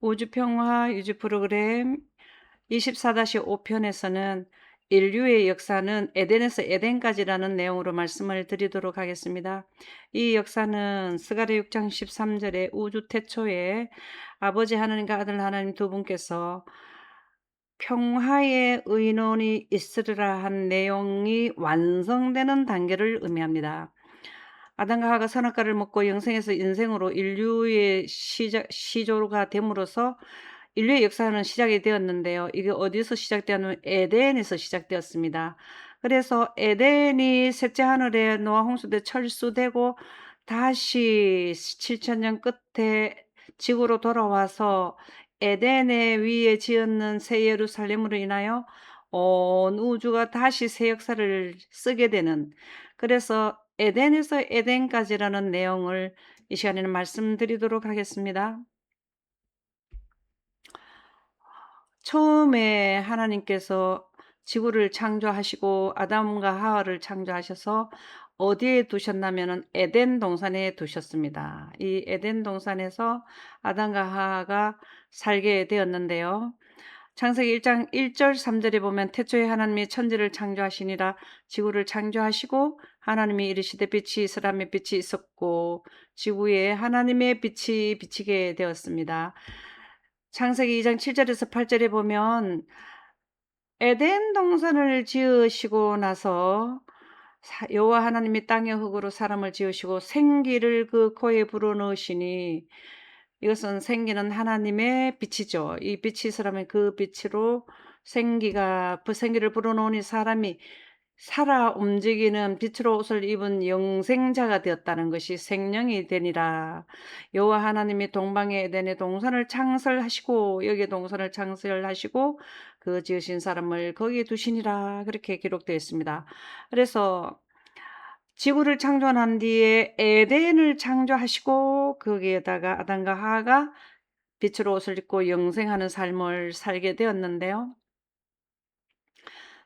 우주평화 유지 프로그램 24-5편에서는 인류의 역사는 에덴에서 에덴까지라는 내용으로 말씀을 드리도록 하겠습니다. 이 역사는 스가랴 6장 13절에 우주 태초에 아버지 하나님과 아들 하나님 두 분께서 평화의 의논이 있으리라 한 내용이 완성되는 단계를 의미합니다. 아담과 하와가 선악과를 먹고 영생에서 인생으로 인류의 시조가 됨으로써 인류의 역사는 시작이 되었는데요. 이게 어디서 시작되었냐면 에덴에서 시작되었습니다. 그래서 에덴이 셋째 하늘에 노아 홍수 때 철수되고 다시 7천년 끝에 지구로 돌아와서 에덴의 위에 지었는 새 예루살렘으로 인하여 온 우주가 다시 새 역사를 쓰게 되는, 그래서 에덴에서 에덴까지라는 내용을 이 시간에는 말씀드리도록 하겠습니다. 처음에 하나님께서 지구를 창조하시고 아담과 하와를 창조하셔서 어디에 두셨냐면은 에덴 동산에 두셨습니다. 이 에덴 동산에서 아담과 하와가 살게 되었는데요. 창세기 1장 1절 3절에 보면 태초에 하나님이 천지를 창조하시니라. 지구를 창조하시고 하나님이 이르시되 빛이 있으라며 빛이 있었고 지구에 하나님의 빛이 비치게 되었습니다. 창세기 2장 7절에서 8절에 보면 에덴 동산을 지으시고 나서 여호와 하나님이 땅의 흙으로 사람을 지으시고 생기를 그 코에 불어넣으시니, 이것은 생기는 하나님의 빛이죠. 이 빛이 있으라면 그 빛으로 생기를 불어넣으니 사람이 살아 움직이는 빛으로 옷을 입은 영생자가 되었다는 것이 생명이 되니라. 여호와 하나님이 동방의 에덴에 동산을 창설하시고 여기에 동산을 창설하시고 그 지으신 사람을 거기에 두시니라, 그렇게 기록되어 있습니다. 그래서 지구를 창조한 뒤에 에덴을 창조하시고 거기에다가 아담과 하와가 빛으로 옷을 입고 영생하는 삶을 살게 되었는데요.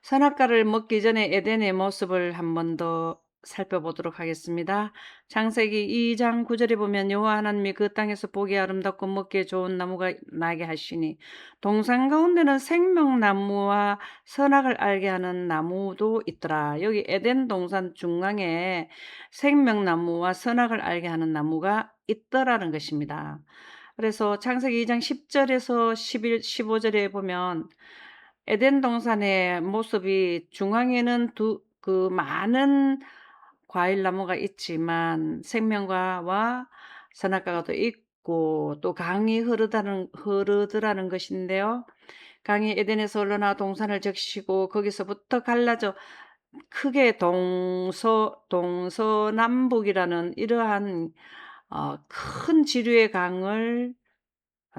선악과를 먹기 전에 에덴의 모습을 한 번 더 살펴보도록 하겠습니다. 창세기 2장 9절에 보면 여호와 하나님이 그 땅에서 보기 아름답고 먹기에 좋은 나무가 나게 하시니 동산 가운데는 생명나무와 선악을 알게 하는 나무도 있더라. 여기 에덴 동산 중앙에 생명나무와 선악을 알게 하는 나무가 있더라는 것입니다. 그래서 창세기 2장 10절에서 15절에 보면 에덴 동산의 모습이 중앙에는 그 많은 과일 나무가 있지만 생명과와 선악과가 또 있고 또 강이 흐르더라는 것인데요. 강이 에덴에서 흘러나 동산을 적시고 거기서부터 갈라져 크게 동서남북이라는 이러한 큰 지류의 강을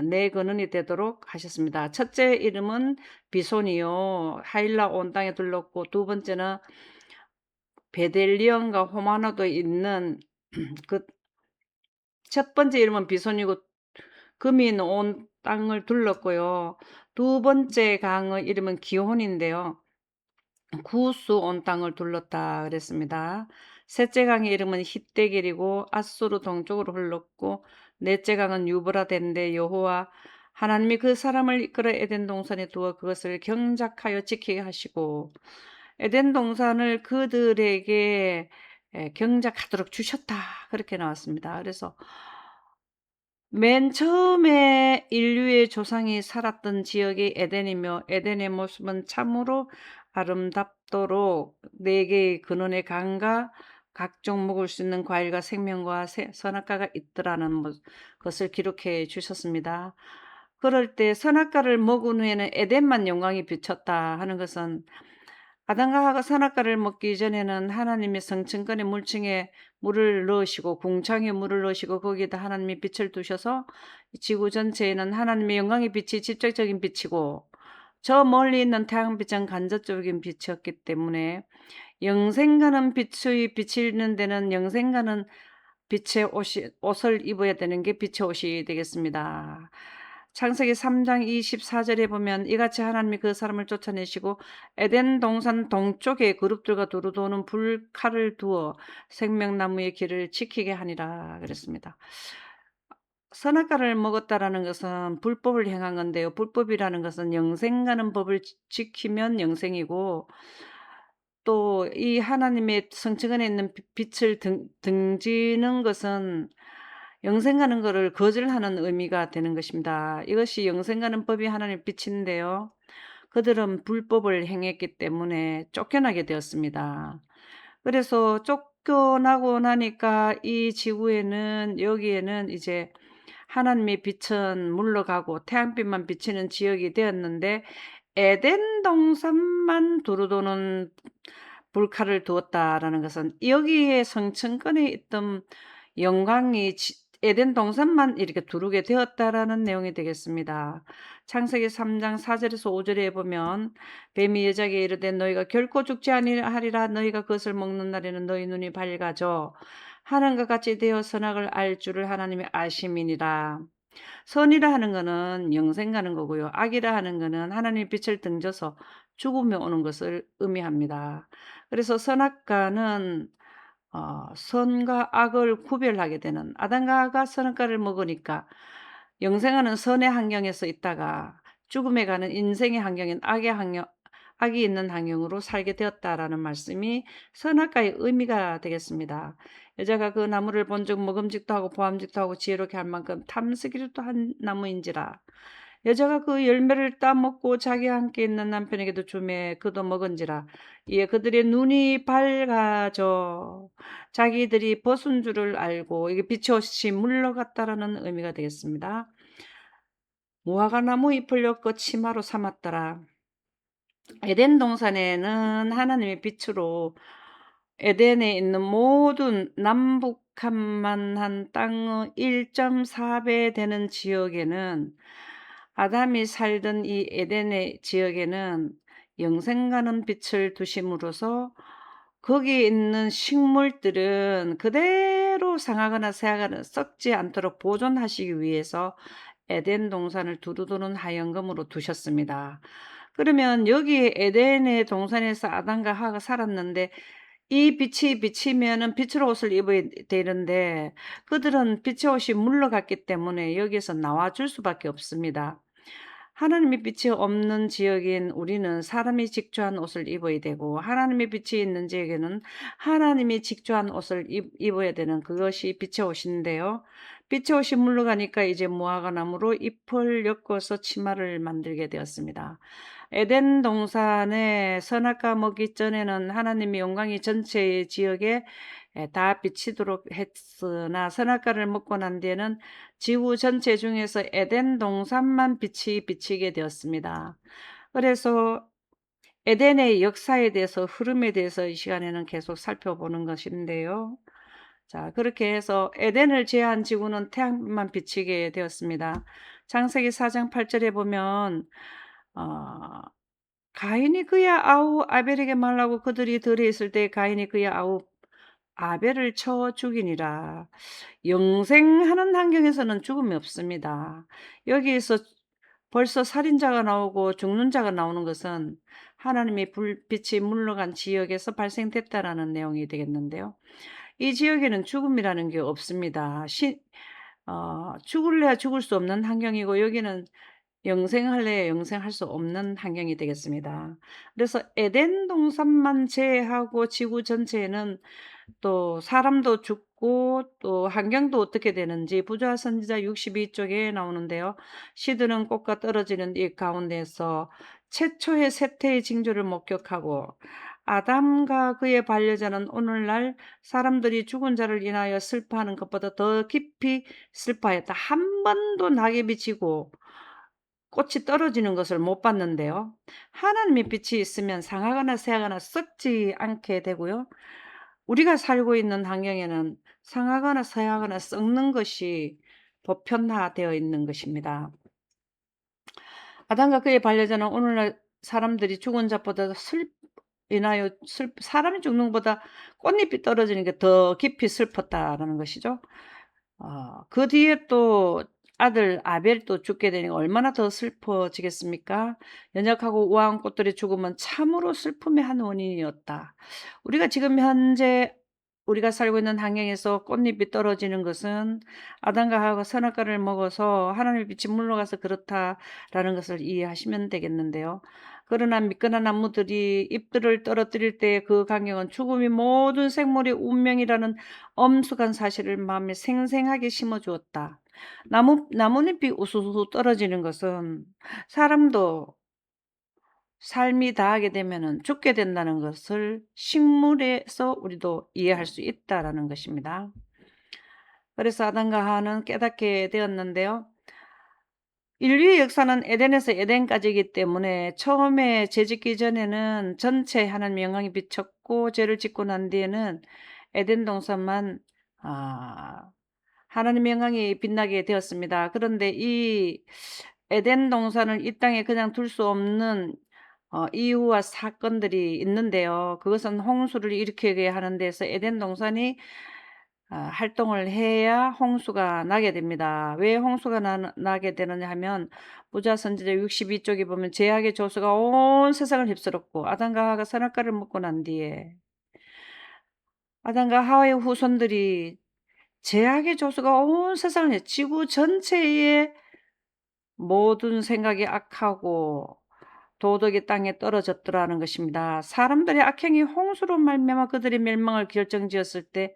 네 근원이 되도록 하셨습니다. 첫째 이름은 비손이요, 하일라 온 땅에 둘렀고, 두 번째는 베델리엄과 호마노도 있는 그 첫 번째 이름은 비손이고 금이 온 땅을 둘렀고요. 두 번째 강의 이름은 기혼인데요. 구스 온 땅을 둘렀다 그랬습니다. 셋째 강의 이름은 힛대길이고 아수르 동쪽으로 흘렀고, 넷째 강은 유브라데인데 여호와 하나님이 그 사람을 이끌어 에덴 동산에 두어 그것을 경작하여 지키게 하시고 에덴 동산을 그들에게 경작하도록 주셨다, 그렇게 나왔습니다. 그래서 맨 처음에 인류의 조상이 살았던 지역이 에덴이며 에덴의 모습은 참으로 아름답도록 네 개의 근원의 강과 각종 먹을 수 있는 과일과 생명과 선악과가 있더라는 것을 기록해 주셨습니다. 그럴 때 선악과를 먹은 후에는 에덴만 영광이 비쳤다 하는 것은, 아담과 하와가 선악과를 먹기 전에는 하나님이 성층권의 물층에 물을 넣으시고 궁창에 물을 넣으시고 거기에다 하나님이 빛을 두셔서 지구 전체에는 하나님의 영광의 빛이 직접적인 빛이고 저 멀리 있는 태양빛은 간접적인 빛이었기 때문에 영생가는 빛의 비치는 데는 영생가는 빛의 옷을 입어야 되는 게 빛의 옷이 되겠습니다. 창세기 3장 24절에 보면 이같이 하나님이 그 사람을 쫓아내시고 에덴 동산 동쪽에 그룹들과 두루 도는 불칼을 두어 생명나무의 길을 지키게 하니라 그랬습니다. 선악과를 먹었다라는 것은 불법을 행한 건데요. 불법이라는 것은 영생하는 법을 지키면 영생이고, 또 이 하나님의 성층권에 있는 빛을 등지는 것은 영생하는 것을 거절하는 의미가 되는 것입니다. 이것이 영생하는 법이 하나님의 빛인데요. 그들은 불법을 행했기 때문에 쫓겨나게 되었습니다. 그래서 쫓겨나고 나니까 이 지구에는, 여기에는 이제 하나님의 빛은 물러가고 태양빛만 비치는 지역이 되었는데, 에덴 동산만 두루도는 불칼을 두었다라는 것은 여기에 성층권에 있던 영광이 에덴 동산만 이렇게 두르게 되었다라는 내용이 되겠습니다. 창세기 3장 4절에서 5절에 보면, 뱀이 여자에게 이르되 너희가 결코 죽지 아니하리라. 너희가 그것을 먹는 날에는 너희 눈이 밝아져 하늘과 같이 되어 선악을 알 줄을 하나님이 아심이니라. 선이라 하는 거는 영생 가는 거고요. 악이라 하는 거는 하나님의 빛을 등져서 죽음이 오는 것을 의미합니다. 그래서 선악과는 선과 악을 구별하게 되는, 아담과 하와가 선악과를 먹으니까 영생하는 선의 환경에서 있다가 죽음에 가는 인생의 환경인 악이 있는 환경으로 살게 되었다라는 말씀이 선악과의 의미가 되겠습니다. 여자가 그 나무를 본즉 먹음직도 하고 보암직도 하고 지혜롭게 할 만큼 탐스기도 한 나무인지라. 여자가 그 열매를 따먹고 자기와 함께 있는 남편에게도 주매 그도 먹은지라. 이에 그들의 눈이 밝아져 자기들이 벗은 줄을 알고, 이게 빛이 없이 물러갔다라는 의미가 되겠습니다. 무화과 나무 잎을 엮어 치마로 삼았더라. 에덴 동산에는 하나님의 빛으로 에덴에 있는 모든 남북한만한 땅의 1.4배 되는 지역에는, 아담이 살던 이 에덴의 지역에는 영생가는 빛을 두심으로써 거기에 있는 식물들은 그대로 상하거나 새하거나 썩지 않도록 보존하시기 위해서 에덴 동산을 두루두는 하얀금으로 두셨습니다. 그러면 여기 에덴의 동산에서 아담과 하와가 살았는데, 이 빛이 비치면은 빛으로 옷을 입어야 되는데 그들은 빛의 옷이 물러갔기 때문에 여기에서 나와줄 수밖에 없습니다. 하나님의 빛이 없는 지역인 우리는 사람이 직조한 옷을 입어야 되고, 하나님의 빛이 있는 지역에는 하나님이 직조한 옷을 입어야 되는, 그것이 빛의 옷인데요. 빛의 옷이 물러가니까 이제 무화과 나무로 잎을 엮어서 치마를 만들게 되었습니다. 에덴 동산에 선악과 먹기 전에는 하나님의 영광이 전체 지역에 다 비치도록 했으나, 선악과를 먹고 난 뒤에는 지구 전체 중에서 에덴 동산만 빛이 비치게 되었습니다. 그래서 에덴의 역사에 대해서, 흐름에 대해서 이 시간에는 계속 살펴보는 것인데요. 자, 그렇게 해서 에덴을 제한 지구는 태양만 비치게 되었습니다. 창세기 4장 8절에 보면 가인이 그의 아우 아벨에게 말하고 그들이 들에 있을 때 가인이 그의 아우 아벨을 쳐 죽이니라. 영생하는 환경에서는 죽음이 없습니다. 여기에서 벌써 살인자가 나오고 죽는 자가 나오는 것은 하나님의 불빛이 물러간 지역에서 발생됐다라는 내용이 되겠는데요. 이 지역에는 죽음이라는 게 없습니다. 죽을래야 죽을 수 없는 환경이고, 여기는 영생할래야 영생할 수 없는 환경이 되겠습니다. 그래서 에덴 동산만 제외하고 지구 전체에는 또 사람도 죽고 또 환경도 어떻게 되는지 부조와 선지자 62쪽에 나오는데요. 시드는 꽃과 떨어지는 이 가운데서 최초의 쇠퇴의 징조를 목격하고, 아담과 그의 반려자는 오늘날 사람들이 죽은 자를 인하여 슬퍼하는 것보다 더 깊이 슬퍼했다. 한 번도 낙엽이 지고 꽃이 떨어지는 것을 못 봤는데요. 하나님의 빛이 있으면 상하거나 새하거나 썩지 않게 되고요. 우리가 살고 있는 환경에는 상하거나 새하거나 썩는 것이 보편화되어 있는 것입니다. 아담과 그의 반려자는 오늘날 사람들이 죽은 자보다 사람이 죽는 것보다 꽃잎이 떨어지는 게 더 깊이 슬펐다라는 것이죠. 그 뒤에 또 아들 아벨도 죽게 되니까 얼마나 더 슬퍼지겠습니까? 연약하고 우아한 꽃들의 죽음은 참으로 슬픔의 한 원인이었다. 우리가 지금 현재 우리가 살고 있는 환경에서 꽃잎이 떨어지는 것은 아담과 하와가 선악과를 먹어서 하나님의 빛이 물러가서 그렇다라는 것을 이해하시면 되겠는데요. 그러나 미끈한 나무들이 잎들을 떨어뜨릴 때 그 광경은 죽음이 모든 생물의 운명이라는 엄숙한 사실을 마음에 생생하게 심어주었다. 나뭇잎이 우수수 떨어지는 것은 사람도 삶이 다하게 되면은 죽게 된다는 것을 식물에서 우리도 이해할 수 있다라는 것입니다. 그래서 아담과 하와는 깨닫게 되었는데요. 인류의 역사는 에덴에서 에덴까지이기 때문에 처음에 죄 짓기 전에는 전체 하나님의 영광이 비쳤고, 죄를 짓고 난 뒤에는 에덴 동산만 하나님의 영광이 빛나게 되었습니다. 그런데 이 에덴 동산을 이 땅에 그냥 둘 수 없는 이유와 사건들이 있는데요. 그것은 홍수를 일으키게 하는 데서 에덴 동산이 활동을 해야 홍수가 나게 됩니다. 왜 홍수가 나게 되느냐 하면 부자 선지자 62쪽에 보면 죄악의 조수가 온 세상을 휩쓸었고, 아담과 하와가 선악과를 먹고 난 뒤에 아담과 하와의 후손들이 죄악의 조수가 온 세상을, 지구 전체에 모든 생각이 악하고 도덕이 땅에 떨어졌더라는 것입니다. 사람들의 악행이 홍수로 말미암아 그들의 멸망을 결정지었을 때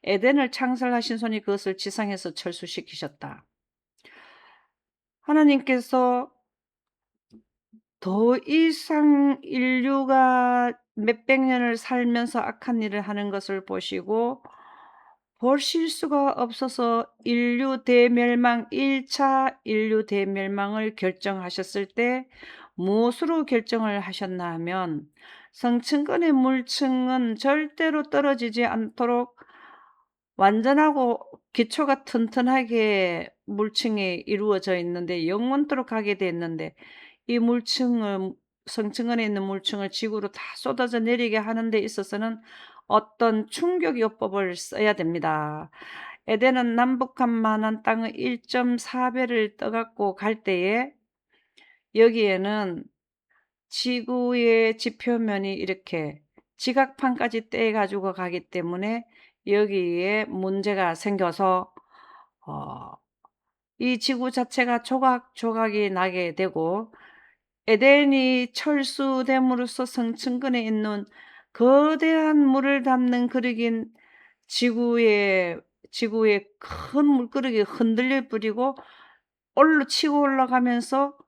에덴을 창설하신 손이 그것을 지상에서 철수시키셨다. 하나님께서 더 이상 인류가 몇백 년을 살면서 악한 일을 하는 것을 보시고 보실 수가 없어서 인류 대멸망, 1차 인류 대멸망을 결정하셨을 때 무엇으로 결정을 하셨나 하면, 성층권의 물층은 절대로 떨어지지 않도록 완전하고 기초가 튼튼하게 물층이 이루어져 있는데 영원토록 가게 됐는데, 이 물층을, 성층권에 있는 물층을 지구로 다 쏟아져 내리게 하는 데 있어서는 어떤 충격요법을 써야 됩니다. 에덴은 남북한만한 땅의 1.4배를 떠갖고 갈 때에 여기에는 지구의 지표면이 이렇게 지각판까지 떼 가지고 가기 때문에 여기에 문제가 생겨서 이 지구 자체가 조각조각이 나게 되고, 에덴이 철수됨으로써 성층권에 있는 거대한 물을 담는 그릇인 지구의 큰 물그릇이 흔들려 버리고 치고 올라가면서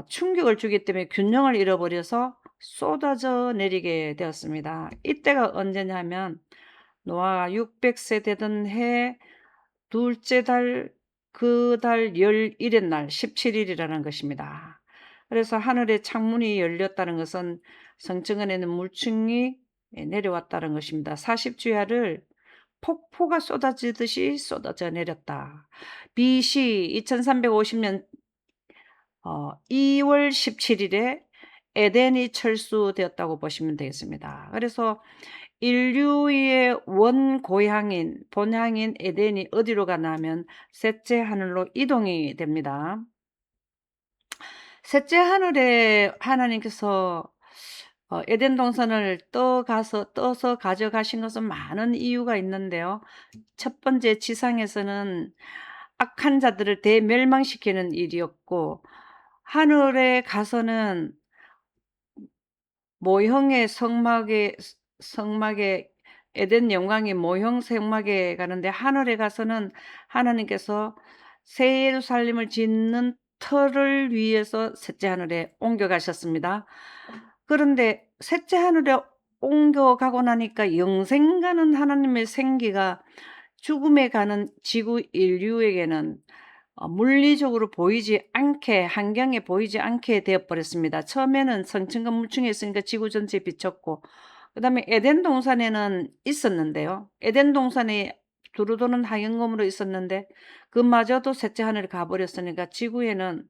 충격을 주기 때문에 균형을 잃어버려서 쏟아져 내리게 되었습니다. 이때가 언제냐면 노아가 600세 되던 해 둘째 달, 그 달 11의 날 17일이라는 것입니다. 그래서 하늘의 창문이 열렸다는 것은 성층권에 있는 물층이 내려왔다는 것입니다. 40주야를 폭포가 쏟아지듯이 쏟아져 내렸다. BC 2350년 2월 17일에 에덴이 철수되었다고 보시면 되겠습니다. 그래서 인류의 원고향인, 본향인 에덴이 어디로 가나 하면 셋째 하늘로 이동이 됩니다. 셋째 하늘에 하나님께서 에덴 동산을 떠서 가져가신 것은 많은 이유가 있는데요. 첫 번째, 지상에서는 악한 자들을 대멸망시키는 일이었고, 하늘에 가서는 모형의 성막에 에덴 영광이 모형 성막에 가는데, 하늘에 가서는 하나님께서 새 예루살렘을 짓는 터를 위해서 셋째 하늘에 옮겨가셨습니다. 그런데 셋째 하늘에 옮겨가고 나니까 영생 가는 하나님의 생기가 죽음에 가는 지구 인류에게는 물리적으로 보이지 않게, 환경에 보이지 않게 되어버렸습니다. 처음에는 성층과 물층에 있으니까 지구 전체에 비쳤고, 그 다음에 에덴 동산에는 있었는데요. 에덴 동산에 두루도는 하영검으로 있었는데 그마저도 셋째 하늘에 가버렸으니까 지구에는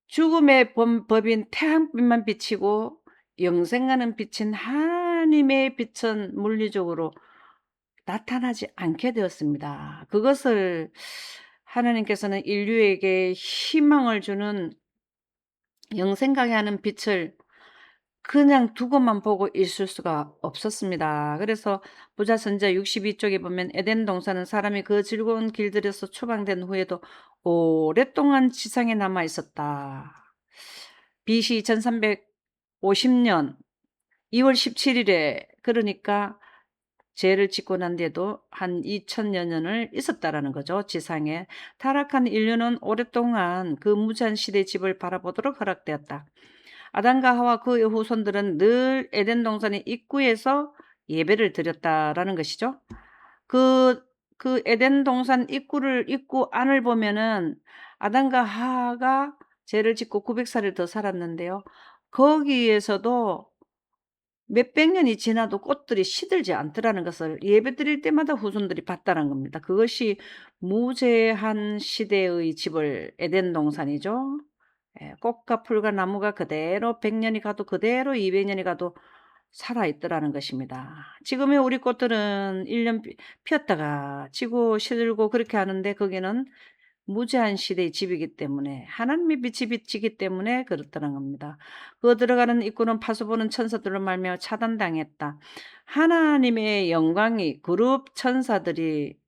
죽음의 법인 태양빛만 비치고 영생하는 빛인 하나님의 빛은 물리적으로 나타나지 않게 되었습니다. 그것을 하나님께서는 인류에게 희망을 주는 영생하게 하는 빛을 그냥 두고만 보고 있을 수가 없었습니다. 그래서 부자선자 62 쪽에 보면 에덴 동산은 사람이 그 즐거운 길들에서 추방된 후에도 오랫동안 지상에 남아 있었다. BC 1350년 2월 17일에, 그러니까 죄를 짓고 난 뒤에도 한 2000여 년을 있었다라는 거죠, 지상에. 타락한 인류는 오랫동안 그 무제한 시대의 집을 바라보도록 허락되었다. 아담과 하와 그의 후손들은 늘 에덴 동산의 입구에서 예배를 드렸다라는 것이죠. 그, 그 에덴 동산 입구 안을 보면은 아담과 하와가 죄를 짓고 900살을 더 살았는데요. 거기에서도 몇백 년이 지나도 꽃들이 시들지 않더라는 것을 예배드릴 때마다 후손들이 봤다는 겁니다. 그것이 무제한 시대의 집을 에덴 동산이죠. 예, 꽃과 풀과 나무가 그대로 100년이 가도 그대로 200년이 가도 살아있더라는 것입니다. 지금의 우리 꽃들은 1년 피었다가 지고 시들고 그렇게 하는데, 거기는 무제한 시대의 집이기 때문에, 하나님의 빛이 비치기 때문에 그렇다는 겁니다. 그 들어가는 입구는 파수보는 천사들로 말미암아 차단당했다. 하나님의 영광이 그룹 천사들이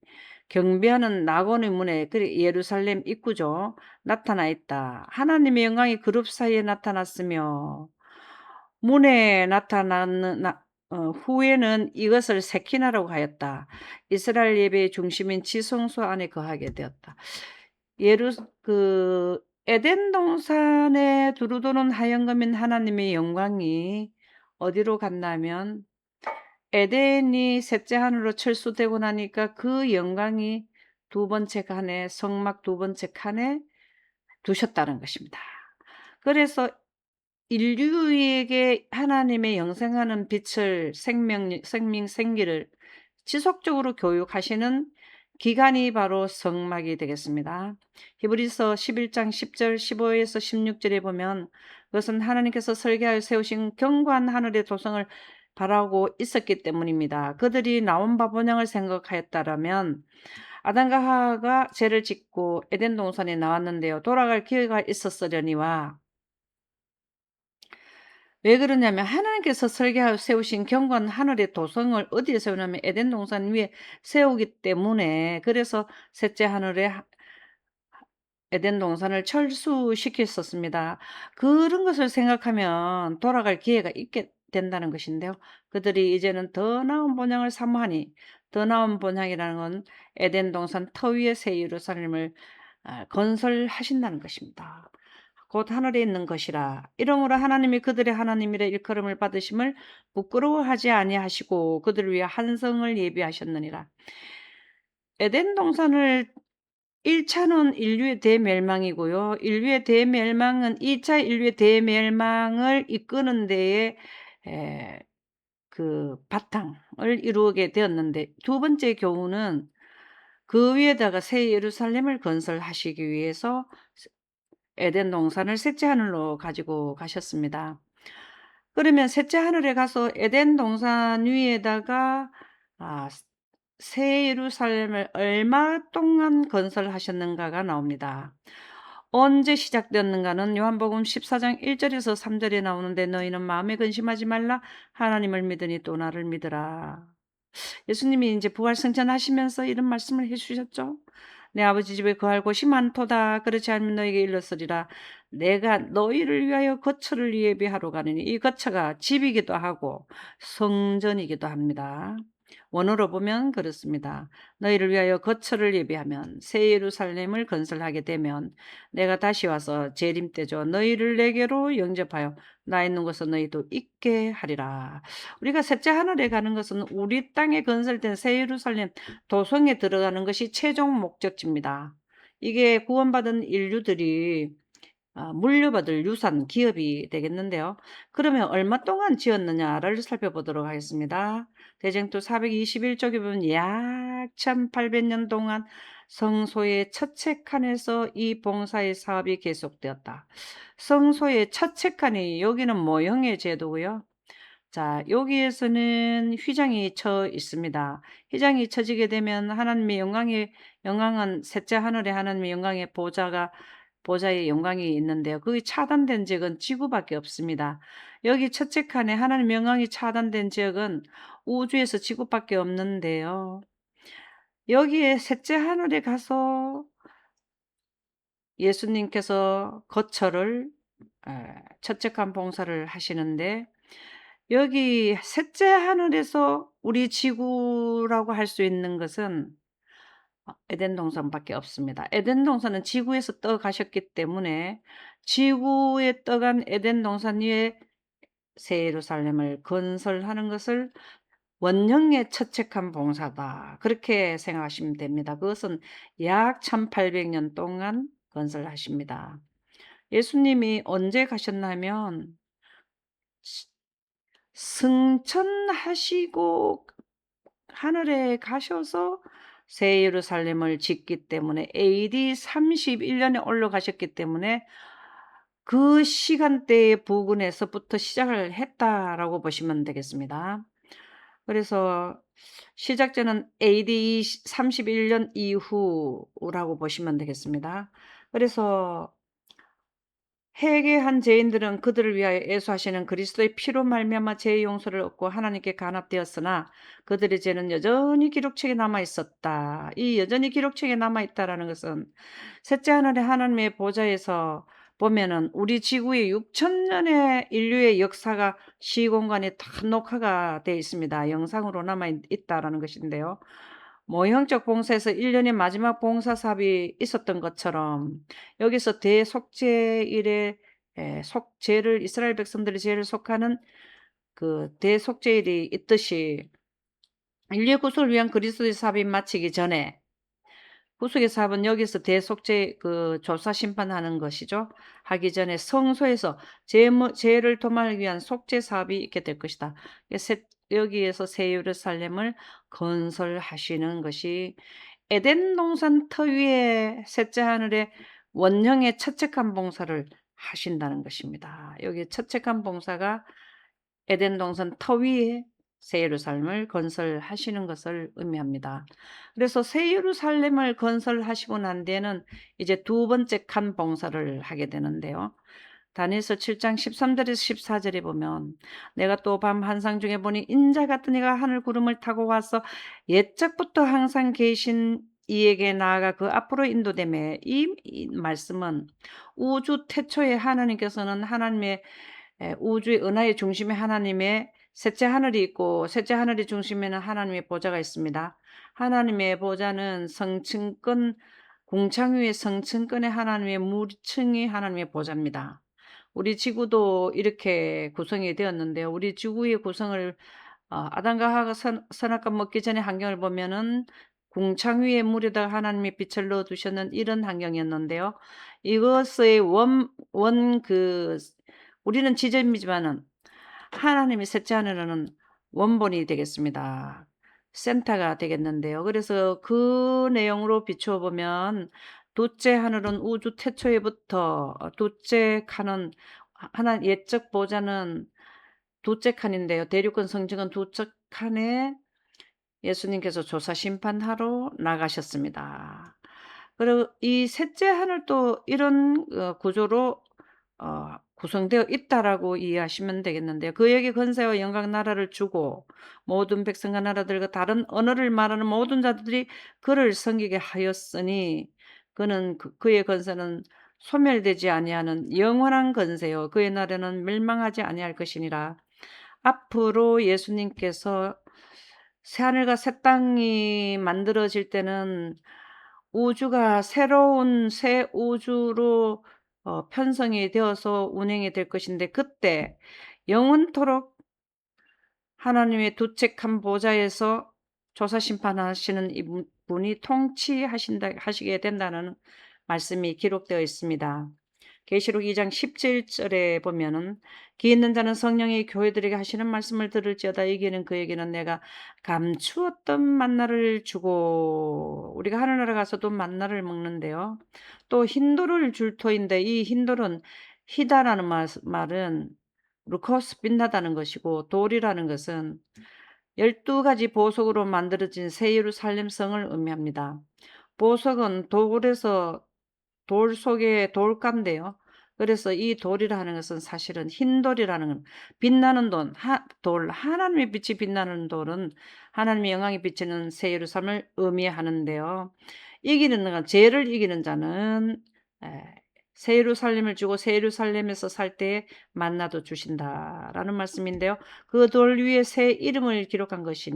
경배하는 낙원의 문에, 예루살렘 입구죠, 나타나 있다. 하나님의 영광이 그룹 사이에 나타났으며 문에 나타나는 후에는 이것을 세키나라고 하였다. 이스라엘 예배의 중심인 지성소 안에 거하게 되었다. 예루 그 에덴 동산에 두루두는 하얀검인 하나님의 영광이 어디로 갔냐면, 에덴이 셋째 하늘로 철수되고 나니까 그 영광이 두 번째 칸에, 성막 두 번째 칸에 두셨다는 것입니다. 그래서 인류에게 하나님의 영생하는 빛을, 생기를 지속적으로 교육하시는 기간이 바로 성막이 되겠습니다. 히브리서 11장 10절 15에서 16절에 보면, 그것은 하나님께서 설계하여 세우신 견고한 하늘의 도성을 바라고 있었기 때문입니다. 그들이 나온 바 본향을 생각하였다라면 아담과 하와가 죄를 짓고 에덴 동산에 나왔는데요, 돌아갈 기회가 있었으려니와, 왜 그러냐면 하나님께서 설계하여 세우신 견고한 하늘의 도성을 어디에 세우냐면 에덴 동산 위에 세우기 때문에, 그래서 셋째 하늘에 에덴 동산을 철수시켰었습니다. 그런 것을 생각하면 돌아갈 기회가 있게 된다는 것인데요. 그들이 이제는 더 나은 본향을 사모하니, 더 나은 본향이라는 건 에덴 동산 터 위에 새 예루살렘을 건설하신다는 것입니다. 곧 하늘에 있는 것이라. 이러므로 하나님이 그들의 하나님이라 일컬음을 받으심을 부끄러워하지 아니하시고 그들을 위해 한 성을 예비하셨느니라. 에덴 동산을 1차는 인류의 대멸망이고요. 인류의 대멸망은 2차 인류의 대멸망을 이끄는 데에 그 바탕을 이루게 되었는데, 두 번째 교훈은 그 위에다가 새 예루살렘을 건설하시기 위해서 에덴 동산을 셋째 하늘로 가지고 가셨습니다. 그러면 셋째 하늘에 가서 에덴 동산 위에다가 새 예루살렘을 얼마 동안 건설하셨는가가 나옵니다. 언제 시작되었는가는 요한복음 14장 1절에서 3절에 나오는데, 너희는 마음에 근심하지 말라, 하나님을 믿으니 또 나를 믿으라. 예수님이 이제 부활 승천하시면서 이런 말씀을 해주셨죠. 내 아버지 집에 거할 곳이 많도다. 그렇지 않으면 너에게 일렀으리라. 내가 너희를 위하여 거처를 예비하러 가느니, 이 거처가 집이기도 하고 성전이기도 합니다. 원어로 보면 그렇습니다. 너희를 위하여 거처를 예비하면, 새 예루살렘을 건설하게 되면 내가 다시 와서 재림때죠 너희를 내게로 영접하여 나 있는 곳에 너희도 있게 하리라. 우리가 셋째 하늘에 가는 것은 우리 땅에 건설된 새 예루살렘 도성에 들어가는 것이 최종 목적지입니다. 이게 구원받은 인류들이 물려받을 유산, 기업이 되겠는데요. 그러면 얼마 동안 지었느냐를 살펴보도록 하겠습니다. 대쟁투 421쪽에 보면 약 1800년 동안 성소의 첫째 칸에서 이 봉사의 사업이 계속되었다. 성소의 첫째 칸이, 여기는 모형의 제도고요. 자, 여기에서는 휘장이 쳐 있습니다. 휘장이 쳐지게 되면 하나님의 영광은 셋째 하늘에 하나님의 영광의 보좌가 보좌의 영광이 있는데요. 그게 차단된 지역은 지구밖에 없습니다. 여기 첫째 칸에 하나님의 영광이 차단된 지역은 우주에서 지구밖에 없는데요. 여기에 셋째 하늘에 가서 예수님께서 거처를 첫째 칸 봉사를 하시는데, 여기 셋째 하늘에서 우리 지구라고 할 수 있는 것은 에덴 동산밖에 없습니다. 에덴 동산은 지구에서 떠 가셨기 때문에 지구에 떠간 에덴 동산 위에 새 예루살렘을 건설하는 것을 원형의 처책한 봉사다, 그렇게 생각하시면 됩니다. 그것은 약 1800년 동안 건설하십니다. 예수님이 언제 가셨냐면 승천하시고 하늘에 가셔서 새 예루살렘을 짓기 때문에 AD 31년에 올라가셨기 때문에 그 시간대의 부근에서부터 시작을 했다라고 보시면 되겠습니다. 그래서 시작점은 AD 31년 이후라고 보시면 되겠습니다. 그래서 회개한 죄인들은 그들을 위하여 예수하시는 그리스도의 피로 말미암아 죄의 용서를 얻고 하나님께 간합되었으나 그들의 죄는 여전히 기록책에 남아 있었다. 이 여전히 기록책에 남아 있다라는 것은 셋째 하늘의 하나님의 보좌에서 보면은 우리 지구의 6천년의 인류의 역사가 시공간에 다 녹화가 되어 있습니다. 영상으로 남아 있다라는 것인데요. 모형적 봉사에서 1년의 마지막 봉사 사업이 있었던 것처럼 여기서 대속죄일의 속죄를, 이스라엘 백성들의 죄를 속하는 그 대속죄일이 있듯이 인류의 구속을 위한 그리스도의 사업이 마치기 전에, 구속의 사업은 여기서 대속죄 그 조사 심판하는 것이죠. 하기 전에 성소에서 죄를 도말하기 위한 속죄 사업이 있게 될 것이다. 여기에서 새 예루살렘을 건설하시는 것이 에덴 동산 터 위에 셋째 하늘에 원형의 처책한 봉사를 하신다는 것입니다. 여기 처책한 봉사가 에덴 동산 터 위에 새 예루살렘을 건설하시는 것을 의미합니다. 그래서 새 예루살렘을 건설하시고 난 뒤에는 이제 두 번째 칸 봉사를 하게 되는데요. 다니엘서 7장 13절에서 14절에 보면 내가 또 밤 환상 중에 보니 인자 같은 이가 하늘 구름을 타고 와서 옛적부터 항상 계신 이에게 나아가 그 앞으로 인도되매, 이 말씀은 우주 태초에 하나님께서는 하나님의 우주의 은하의 중심에 하나님의 셋째 하늘이 있고 셋째 하늘의 중심에는 하나님의 보좌가 있습니다. 하나님의 보좌는 성층권, 궁창 위의 성층권의 하나님의 무리층이 하나님의 보좌입니다. 우리 지구도 이렇게 구성이 되었는데요. 우리 지구의 구성을 아담과 하와가 선악과 먹기 전에 환경을 보면은 궁창 위에 물에다가 하나님의 빛을 넣어 두셨는 이런 환경이었는데요. 이것의 우리는 지점이지만은 하나님의 셋째 하늘은 원본이 되겠습니다. 센터가 되겠는데요. 그래서 그 내용으로 비추어 보면 둘째 하늘은 우주 태초에부터, 둘째 칸은 하나 옛적 보좌는 둘째 칸인데요. 대륙권 성직은 둘째 칸에 예수님께서 조사 심판하러 나가셨습니다. 그리고 이 셋째 하늘도 이런 구조로 구성되어 있다라고 이해하시면 되겠는데요. 그에게 권세와 영광 나라를 주고 모든 백성과 나라들과 다른 언어를 말하는 모든 자들이 그를 섬기게 하였으니 그는 그의 권세는 소멸되지 아니하는 영원한 권세요 그의 나라는 멸망하지 아니할 것이니라. 앞으로 예수님께서 새하늘과 새 땅이 만들어질 때는 우주가 새로운 새 우주로 편성이 되어서 운행이 될 것인데, 그때 영원토록 하나님의 두책한 보좌에서 조사 심판하시는 이분이 하시게 된다는 말씀이 기록되어 있습니다. 계시록 2장 17절에 보면은 기 있는 자는 성령이 교회들에게 하시는 말씀을 들을지어다. 이기는 그에게는 내가 감추었던 만나를 주고, 우리가 하늘나라 가서도 만나를 먹는데요. 또 흰돌을 줄 터인데, 이 흰돌은 희다라는 말은 루코스 빛나다는 것이고, 돌이라는 것은 12가지 보석으로 만들어진 새 예루살렘 성을 의미합니다. 보석은 돌 속에 돌가인데요. 그래서 이 돌이라 하는 것은 사실은 흰 돌이라는 건 빛나는 돌, 하나님의 빛이 빛나는 돌은 하나님의 영광이 비치는 새 예루살렘을 의미하는데요. 이기는 건 죄를 이기는 자는 새 예루살렘을 주고 새 예루살렘에서 살 때에 만나도 주신다라는 말씀인데요. 그 돌 위에 새 이름을 기록한 것이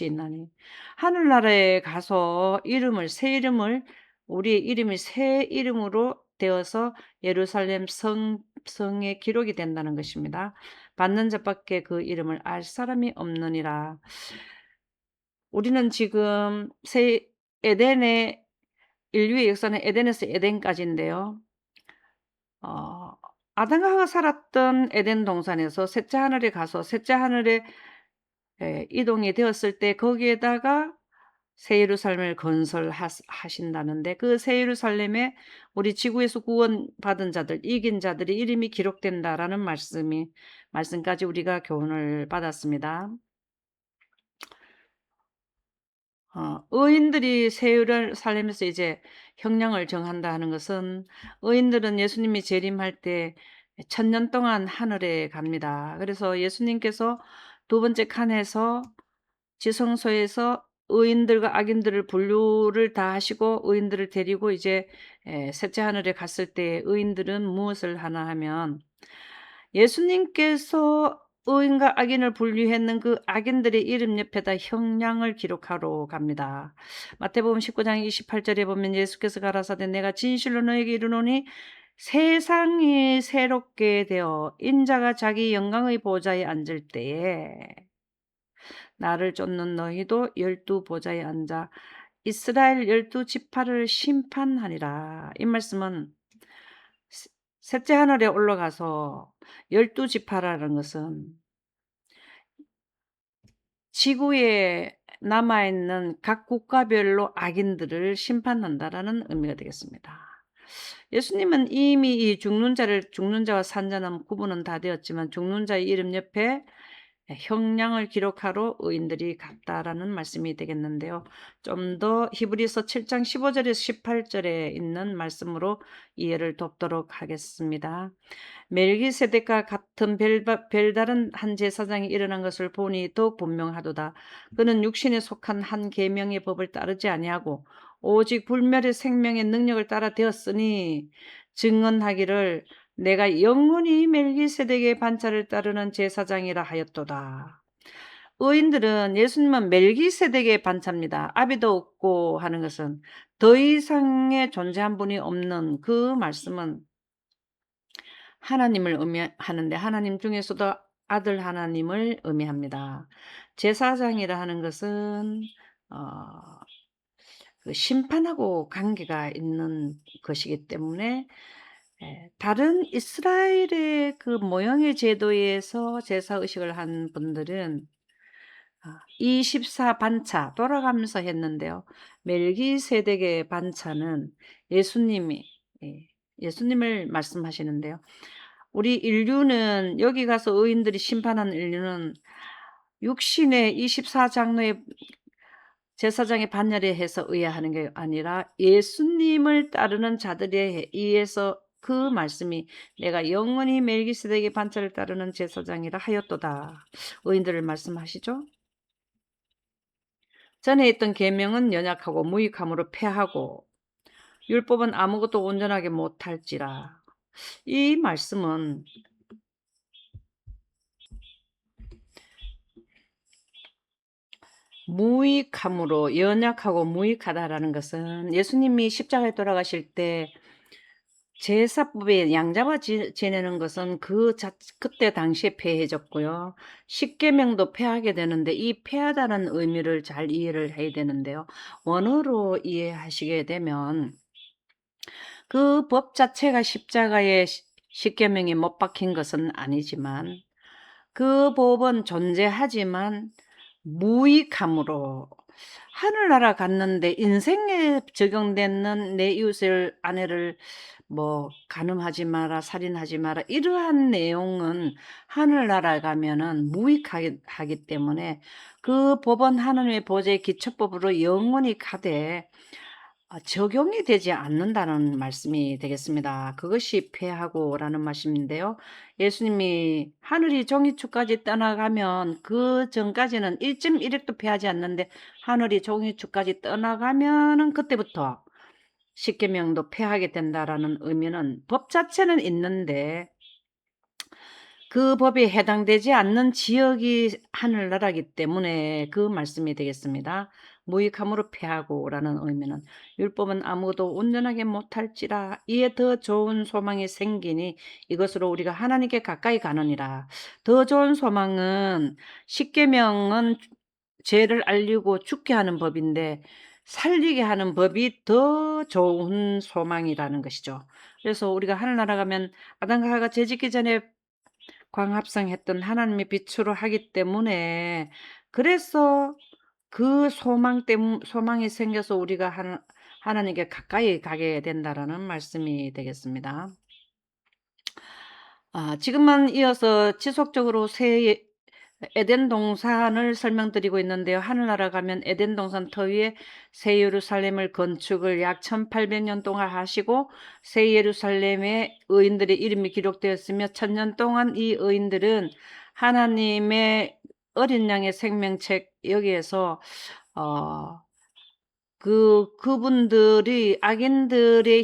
있나니 하늘나라에 가서 새 이름을 우리의 이름이 새 이름으로 되어서 예루살렘 성에 기록이 된다는 것입니다. 받는 자밖에 그 이름을 알 사람이 없느니라. 우리는 지금 새 에덴의 인류의 역사는 에덴에서 에덴까지인데요. 어 아담과 하와가 살았던 에덴 동산에서 셋째 하늘에 가서 셋째 하늘에 이동이 되었을 때 거기에다가 새 예루살렘을 건설하신다는데 그 새 예루살렘에 우리 지구에서 구원받은 자들, 이긴 자들의 이름이 기록된다라는 말씀까지 우리가 교훈을 받았습니다. 의인들이 새 예루살렘에서 이제 형량을 정한다 하는 것은 의인들은 예수님이 재림할 때 1000년 동안 하늘에 갑니다. 그래서 예수님께서 두 번째 칸에서 지성소에서 의인들과 악인들을 분류를 다 하시고 의인들을 데리고 이제 셋째 하늘에 갔을 때 의인들은 무엇을 하나 하면 예수님께서 의인과 악인을 분류했는 그 악인들의 이름 옆에다 형량을 기록하러 갑니다. 마태복음 19장 28절에 보면 예수께서 가라사대 내가 진실로 너에게 이르노니 세상이 새롭게 되어 인자가 자기 영광의 보좌에 앉을 때에 나를 쫓는 너희도 12보좌에 앉아 이스라엘 12지파를 심판하니라. 이 말씀은 셋째 하늘에 올라가서 12지파라는 것은 지구에 남아있는 각 국가별로 악인들을 심판한다라는 의미가 되겠습니다. 예수님은 이미 이 죽는 자와 산 자는 구분은 다 되었지만 죽는 자의 이름 옆에 형량을 기록하러 의인들이 갔다라는 말씀이 되겠는데요. 좀 더 히브리서 7장 15절에서 18절에 있는 말씀으로 이해를 돕도록 하겠습니다. 멜기세덱과 같은 별다른 한 제사장이 일어난 것을 보니 더욱 분명하도다. 그는 육신에 속한 한 계명의 법을 따르지 아니하고 오직 불멸의 생명의 능력을 따라 되었으니 증언하기를 내가 영원히 멜기세덱의 반차를 따르는 제사장이라 하였도다. 의인들은 예수님은 멜기세덱의 반차입니다. 아비도 없고 하는 것은 더 이상의 존재한 분이 없는 그 말씀은 하나님을 의미하는데 하나님 중에서도 아들 하나님을 의미합니다. 제사장이라 하는 것은 그 심판하고 관계가 있는 것이기 때문에 다른 이스라엘의 그 모형의 제도에서 제사의식을 한 분들은 24반차 돌아가면서 했는데요. 멜기세덱의 반차는 예수님을 말씀하시는데요. 우리 인류는 여기 가서 의인들이 심판하는 인류는 육신의 24장로의 제사장의 반열에 해서 의하는 게 아니라 예수님을 따르는 자들에 의해서 그 말씀이 내가 영원히 멜기세덱의 반차를 따르는 제사장이라 하였도다. 의인들을 말씀하시죠. 전에 있던 계명은 연약하고 무익함으로 폐하고 율법은 아무것도 온전하게 못할지라. 이 말씀은 무익함으로 연약하고 무익하다라는 것은 예수님이 십자가에 돌아가실 때 제사법에 양잡아 지내는 것은 그때 당시에 폐해졌고요. 십계명도 폐하게 되는데 이 폐하다는 의미를 잘 이해를 해야 되는데요. 원어로 이해하시게 되면 그 법 자체가 십자가에 십계명이 못 박힌 것은 아니지만 그 법은 존재하지만 무익함으로 하늘나라 갔는데 인생에 적용되는 내 이웃을 아내를 간음하지 마라, 살인하지 마라 이러한 내용은 하늘나라 가면은 무익하기 때문에 그 법은 하나님의 보좌의 기초법으로 영원히 가되 적용이 되지 않는다는 말씀이 되겠습니다. 그것이 패하고라는 말씀인데요. 예수님이 하늘이 종이축까지 떠나가면 그 전까지는 1.1핵도 패하지 않는데 하늘이 종이축까지 떠나가면은 그때부터 십계명도 패하게 된다라는 의미는 법 자체는 있는데 그 법에 해당되지 않는 지역이 하늘나라이기 때문에 그 말씀이 되겠습니다. 무익함으로 패하고라는 의미는 율법은 아무도 온전하게 못할지라 이에 더 좋은 소망이 생기니 이것으로 우리가 하나님께 가까이 가느니라. 더 좋은 소망은 십계명은 죄를 알리고 죽게 하는 법인데 살리게 하는 법이 더 좋은 소망이라는 것이죠. 그래서 우리가 하늘나라 가면 아담과 하와가 죄짓기 전에 광합성했던 하나님의 빛으로 하기 때문에 그래서 그 소망이 생겨서 우리가 하나님께 가까이 가게 된다라는 말씀이 되겠습니다. 지금은 이어서 지속적으로 새 에덴 동산을 설명드리고 있는데요. 하늘나라 가면 에덴 동산 터 위에 새 예루살렘을 건축을 약 1800년 동안 하시고 새 예루살렘의 의인들의 이름이 기록되었으며 1000년 동안 이 의인들은 하나님의 어린 양의 생명책 여기에서 어 그분들이 악인들의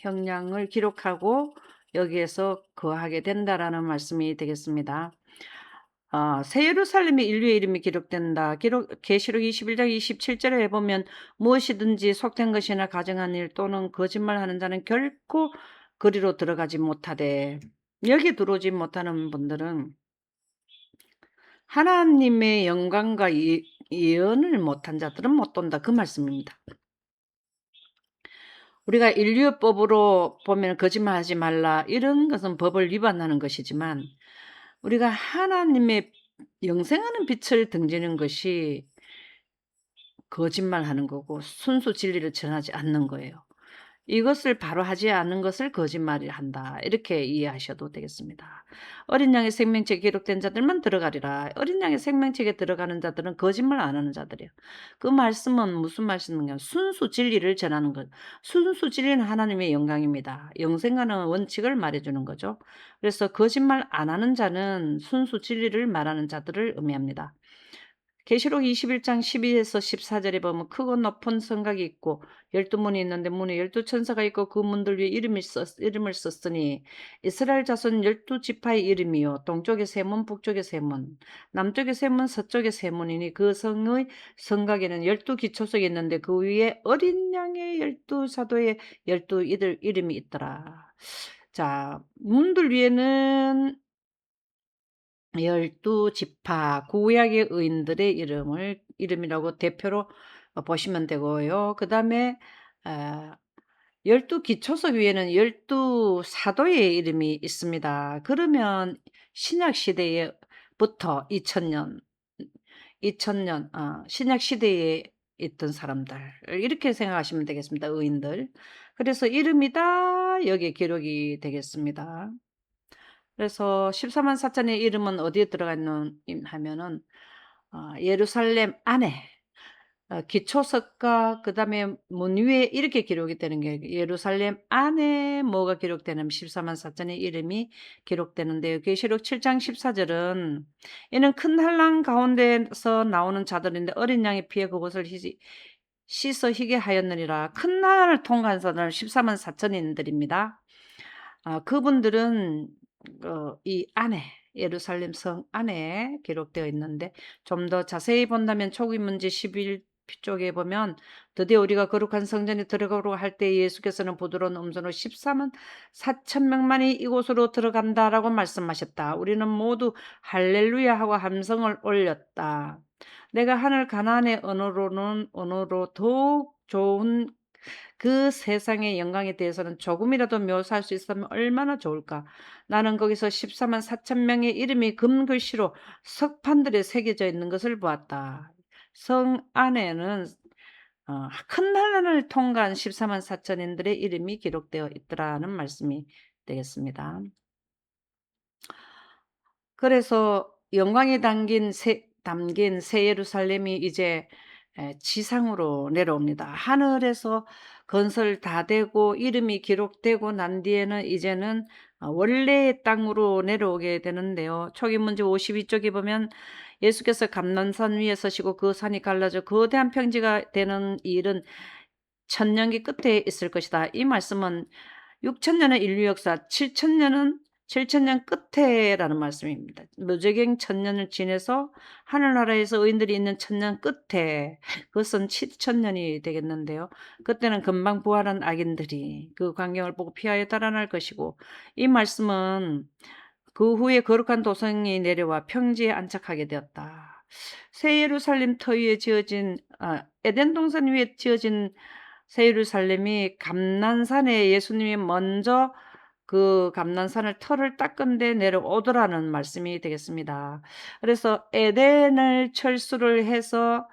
형량을 기록하고 여기에서 거하게 된다라는 말씀이 되겠습니다. 새 예루살렘의 인류의 이름이 기록된다. 계시록 21장 27절에 보면 무엇이든지 속된 것이나 가증한 일 또는 거짓말하는 자는 결코 그리로 들어가지 못하되 여기 들어오지 못하는 분들은 하나님의 영광과 예언을 못한 자들은 못 돈다. 그 말씀입니다. 우리가 인류법으로 보면 거짓말하지 말라 이런 것은 법을 위반하는 것이지만 우리가 하나님의 영생하는 빛을 등지는 것이 거짓말하는 거고 순수 진리를 전하지 않는 거예요. 이것을 바로 하지 않은 것을 거짓말을 한다. 이렇게 이해하셔도 되겠습니다. 어린 양의 생명책에 기록된 자들만 들어가리라. 어린 양의 생명책에 들어가는 자들은 거짓말 안 하는 자들이에요. 그 말씀은 무슨 말씀인가? 순수 진리를 전하는 것. 순수 진리는 하나님의 영광입니다. 영생하는 원칙을 말해주는 거죠. 그래서 거짓말 안 하는 자는 순수 진리를 말하는 자들을 의미합니다. 계시록 21장 12에서 14절에 보면 크고 높은 성곽이 있고 12문이 있는데 문에 12천사가 있고 그 문들 위에 이름을 썼으니 이스라엘 자손 12지파의 이름이요 동쪽의 세 문, 북쪽의 세 문, 남쪽의 세 문, 서쪽의 세 문이니 그 성의 성곽에는 12기초석이 있는데 그 위에 어린 양의 12사도의 12 이들 이름이 있더라. 자, 문들 위에는 12지파 구약의 의인들의 이름이라고 대표로 보시면 되고요. 그다음에 아 12기초석 위에는 12사도의 이름이 있습니다. 그러면 신약 시대에부터 2000년 신약 시대에 있던 사람들 이렇게 생각하시면 되겠습니다. 의인들. 그래서 이름이 다 여기에 기록이 되겠습니다. 그래서 14만 사천의 이름은 어디에 들어가 있는 하면은 예루살렘 안에 기초석과 그다음에 문 위에 이렇게 기록이 되는 게 예루살렘 안에 뭐가 기록되냐면 14만 사천의 이름이 기록되는데요. 계시록 7장 14절은 이는 큰 환난 가운데서 나오는 자들인데 어린 양의 피에 그곳을 씻어 희게 하였느니라. 큰 난을 통과한 자들은 14만 사천인들입니다. 그분들은 이 안에 예루살렘 성 안에 기록되어 있는데 좀 더 자세히 본다면 초기문제 11쪽에 보면 드디어 우리가 거룩한 성전에 들어가려고 할 때 예수께서는 부드러운 음성으로 14만 4천 명만이 이곳으로 들어간다라고 말씀하셨다. 우리는 모두 할렐루야 하고 함성을 올렸다. 내가 하늘 가나안의 언어로 더욱 좋은 그 세상의 영광에 대해서는 조금이라도 묘사할 수 있으면 얼마나 좋을까. 나는 거기서 14만 4천 명의 이름이 금글씨로 석판들에 새겨져 있는 것을 보았다. 성 안에는 큰 환난을 통과한 14만 4천인들의 이름이 기록되어 있더라는 말씀이 되겠습니다. 그래서 영광이 담긴 새 예루살렘이 이제 지상으로 내려옵니다. 하늘에서 건설 다 되고 이름이 기록되고 난 뒤에는 이제는 원래의 땅으로 내려오게 되는데요. 초기 문제 52쪽에 보면 예수께서 감난산 위에 서시고 그 산이 갈라져 거대한 평지가 되는 일은 천년기 끝에 있을 것이다. 이 말씀은 6천년의 인류 역사, 7천년 끝에라는 말씀입니다. 무저갱 천년을 지내서 하늘나라에서 의인들이 있는 천년 끝에, 그것은 7천년이 되겠는데요. 그때는 금방 부활한 악인들이 그 광경을 보고 피하여 달아날 것이고, 이 말씀은 그 후에 거룩한 도성이 내려와 평지에 안착하게 되었다. 새 예루살렘 터 위에 지어진 에덴 동산 위에 지어진 새 예루살렘이 감난산에 예수님이 먼저 그 감난산을 터를 닦은 데 내려오더라는 말씀이 되겠습니다. 그래서 에덴을 철수를 해서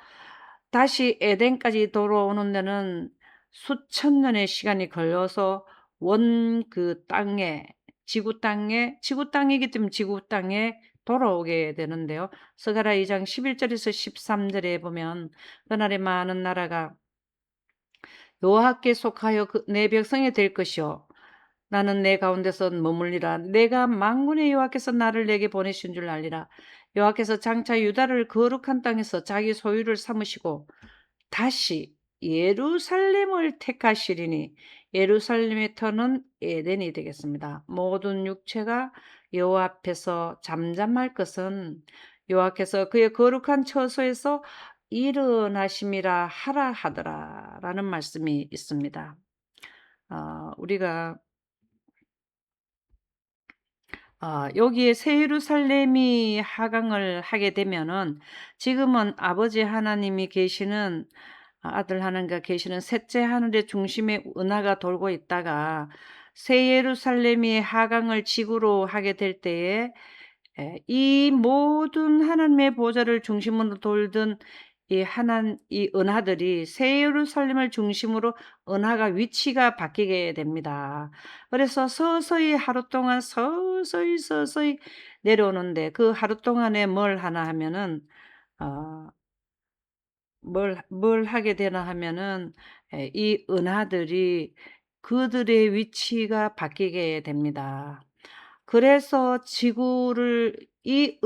다시 에덴까지 돌아오는 데는 수천 년의 시간이 걸려서 원 그 땅에 지구 땅이기 때문에 지구 땅에 돌아오게 되는데요. 스가랴 2장 11절에서 13절에 보면 그날에 많은 나라가 여호와께 속하여 내 백성이 될 것이요 나는 내 가운데서 머물리라. 내가 만군의 여호와께서 나를 내게 보내신 줄 알리라. 여호와께서 장차 유다를 거룩한 땅에서 자기 소유를 삼으시고 다시 예루살렘을 택하시리니 예루살렘의 터는 에덴이 되겠습니다. 모든 육체가 여호와 앞에서 잠잠할 것은 여호와께서 그의 거룩한 처소에서 일어나심이라 하라 하더라라는 말씀이 있습니다. 우리가 여기에 새 예루살렘이 하강을 하게 되면은 지금은 아버지 하나님이 계시는 아들 하나님과 계시는 셋째 하늘의 중심에 은하가 돌고 있다가 새 예루살렘이 하강을 지구로 하게 될 때에 이 모든 하나님의 보좌를 중심으로 돌던 이 은하들이 새 예루살렘을 중심으로 은하가 위치가 바뀌게 됩니다. 그래서 서서히 하루 동안 서서히 내려오는데 그 하루 동안에 뭘 하나 하면은 어 뭘 하게 되나 하면은 이 은하들이 그들의 위치가 바뀌게 됩니다. 그래서 지구를 이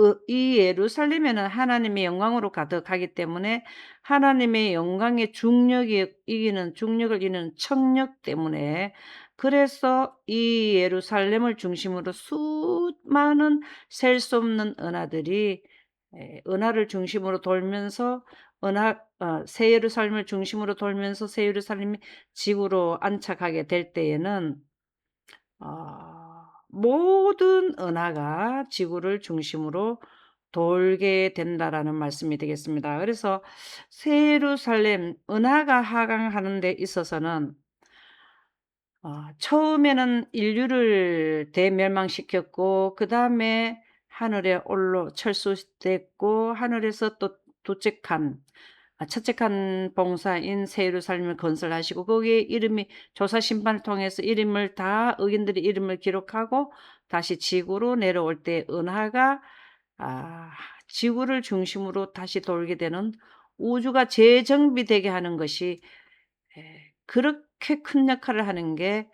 예루살렘에는 하나님의 영광으로 가득하기 때문에 하나님의 영광의 중력이 이기는 중력을 이기는 청력 때문에 그래서 이 예루살렘을 중심으로 수많은 셀 수 없는 은하들이 은하를 중심으로 돌면서 새 예루살렘을 중심으로 돌면서 새 예루살렘이 지구로 안착하게 될 때에는 모든 은하가 지구를 중심으로 돌게 된다라는 말씀이 되겠습니다. 그래서 새 예루살렘 은하가 하강하는 데 있어서는 처음에는 인류를 대멸망시켰고 그다음에 하늘에 올라 철수됐고 하늘에서 또 첫째 칸 봉사인 새 예루살렘을 건설하시고 거기에 이름이 조사 심판을 통해서 이름을 다 의인들의 이름을 기록하고 다시 지구로 내려올 때 은하가 지구를 중심으로 다시 돌게 되는 우주가 재정비되게 하는 것이 그렇게 큰 역할을 하는 게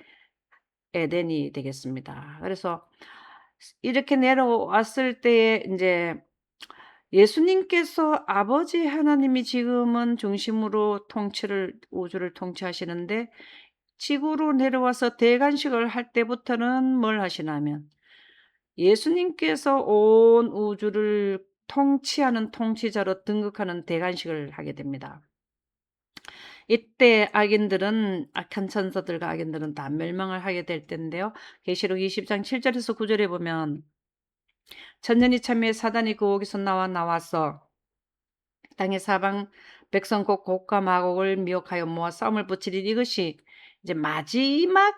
에덴이 되겠습니다. 그래서 이렇게 내려왔을 때에 인제 예수님께서 아버지 하나님이 지금은 중심으로 우주를 통치하시는데 지구로 내려와서 대관식을 할 때부터는 뭘 하시냐면 예수님께서 온 우주를 통치하는 통치자로 등극하는 대관식을 하게 됩니다. 이때 악한 천사들과 악인들은 다 멸망을 하게 될 텐데요. 계시록 20장 7절에서 9절에 보면 천년이 참에 사단이 그옥에서 나와서 땅의 사방 백성 곧 곡과 마곡을 미혹하여 모아 싸움을 붙이리. 이것이 이제 마지막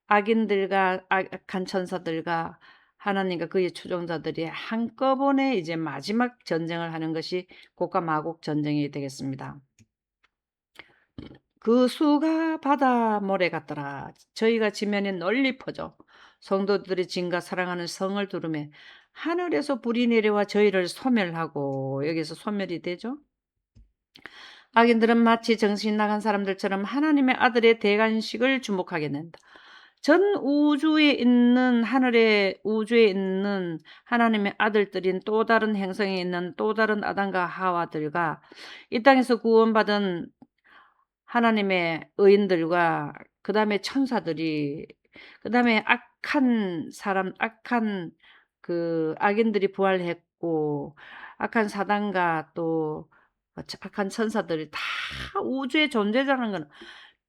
악인들과 악한 천사들과 하나님과 그의 추종자들이 한꺼번에 이제 마지막 전쟁을 하는 것이 곡과 마곡 전쟁이 되겠습니다. 그 수가 바다 모래 같더라. 저희가 지면에 널리 퍼져 성도들이 진과 사랑하는 성을 두르매 하늘에서 불이 내려와 저희를 소멸하고 여기서 소멸이 되죠. 악인들은 마치 정신 나간 사람들처럼 하나님의 아들의 대관식을 주목하게 된다. 전 우주에 있는 하늘의 우주에 있는 하나님의 아들들인 또 다른 행성에 있는 또 다른 아담과 하와들과 이 땅에서 구원받은 하나님의 의인들과 그다음에 천사들이 그다음에 악한 사람 악한 그 악인들이 부활했고 악한 사단과 또 악한 천사들이 다 우주의 존재자라는 건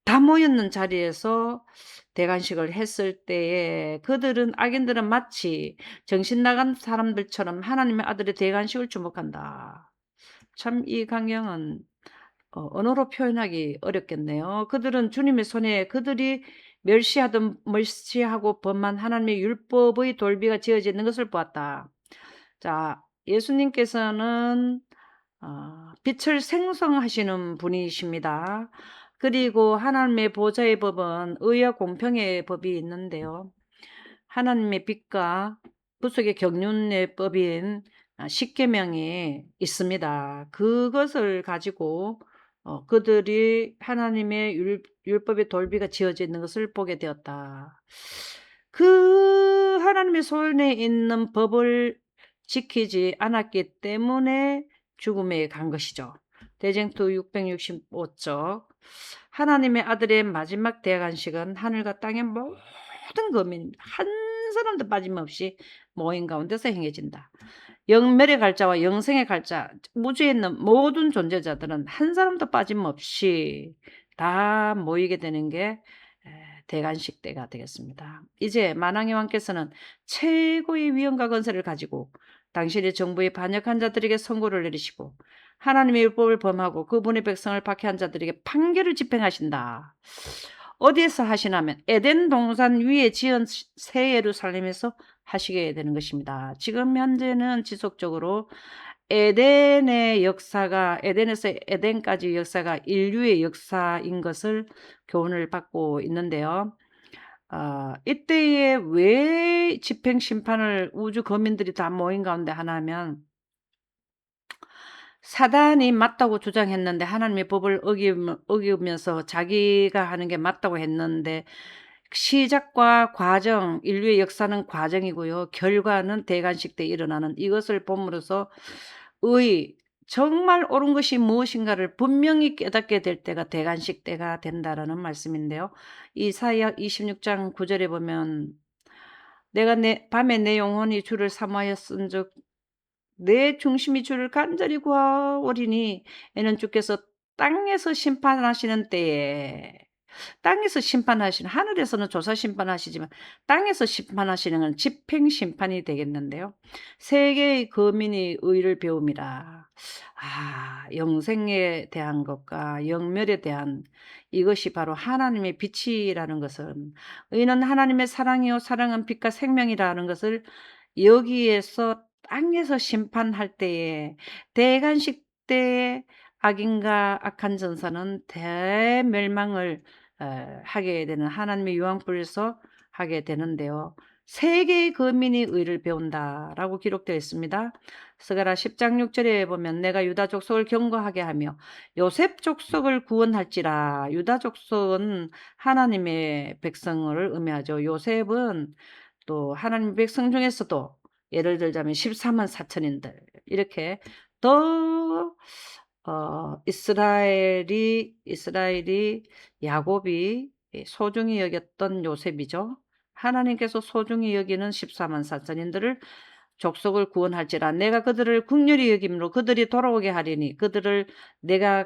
다 모였는 자리에서 대관식을 했을 때에 그들은 악인들은 마치 정신 나간 사람들처럼 하나님의 아들의 대관식을 주목한다. 참 이 강경은 언어로 표현하기 어렵겠네요. 그들은 주님의 손에 그들이 멸시하고 범한 하나님의 율법의 돌비가 지어져 있는 것을 보았다. 자, 예수님께서는 빛을 생성하시는 분이십니다. 그리고 하나님의 보좌의 법은 의와 공평의 법이 있는데요. 하나님의 빛과 구속의 경륜의 법인 십계명이 있습니다. 그것을 가지고 그들이 하나님의 율법의 돌비가 지어져 있는 것을 보게 되었다. 그 하나님의 손에 있는 법을 지키지 않았기 때문에 죽음에 간 것이죠. 대쟁투 665쪽. 하나님의 아들의 마지막 대관식은 하늘과 땅의 모든 거민 한 사람도 빠짐없이 모인 가운데서 행해진다. 영멸의 갈자와 영생의 갈자, 우주에 있는 모든 존재자들은 한 사람도 빠짐없이 다 모이게 되는 게 대관식 때가 되겠습니다. 이제 만왕의 왕께서는 최고의 위엄과 권세를 가지고 당신의 정부에 반역한 자들에게 선고를 내리시고 하나님의 율법을 범하고 그분의 백성을 박해한 자들에게 판결을 집행하신다. 어디에서 하시냐면 에덴 동산 위에 지은 새 예루살렘에서 하시게 되는 것입니다. 지금 현재는 지속적으로 에덴의 역사가 에덴에서 에덴까지 역사가 인류의 역사인 것을 교훈을 받고 있는데요. 이때에 왜 집행 심판을 우주 거민들이 다 모인 가운데 하나면 사단이 맞다고 주장했는데 하나님의 법을 어기면서 자기가 하는 게 맞다고 했는데 시작과 과정, 인류의 역사는 과정이고요. 결과는 대관식 때 일어나는 이것을 봄으로써 정말 옳은 것이 무엇인가를 분명히 깨닫게 될 때가 대관식 때가 된다라는 말씀인데요. 이사야 26장 9절에 보면 내가 밤에 내 영혼이 주를 사모하였은즉 내 중심이 주를 간절히 구하오리니 이는 주께서 땅에서 심판하시는 때에 땅에서 심판하시는 하늘에서는 조사 심판하시지만 땅에서 심판하시는 건 집행 심판이 되겠는데요. 세계의 거민이 의를 배웁니다. 영생에 대한 것과 영멸에 대한 이것이 바로 하나님의 빛이라는 것은 의는 하나님의 사랑이요 사랑은 빛과 생명이라는 것을 여기에서 땅에서 심판할 때에 대관식 때에 악인과 악한 전사는 대멸망을 하게 되는 하나님의 유황불에서 하게 되는데요. 세계의 거민이 의를 배운다라고 기록되어 있습니다. 스가랴 10장 6절에 보면 내가 유다 족속을 경고하게 하며 요셉 족속을 구원할지라. 유다 족속은 하나님의 백성을 의미하죠. 요셉은 또 하나님의 백성 중에서도 예를 들자면 14만 4천인들 이렇게 더 이스라엘이 야곱이 소중히 여겼던 요셉이죠. 하나님께서 소중히 여기는 14만 4천인들을 족속을 구원할지라 내가 그들을 긍휼히 여김으로 그들이 돌아오게 하리니 그들을 내가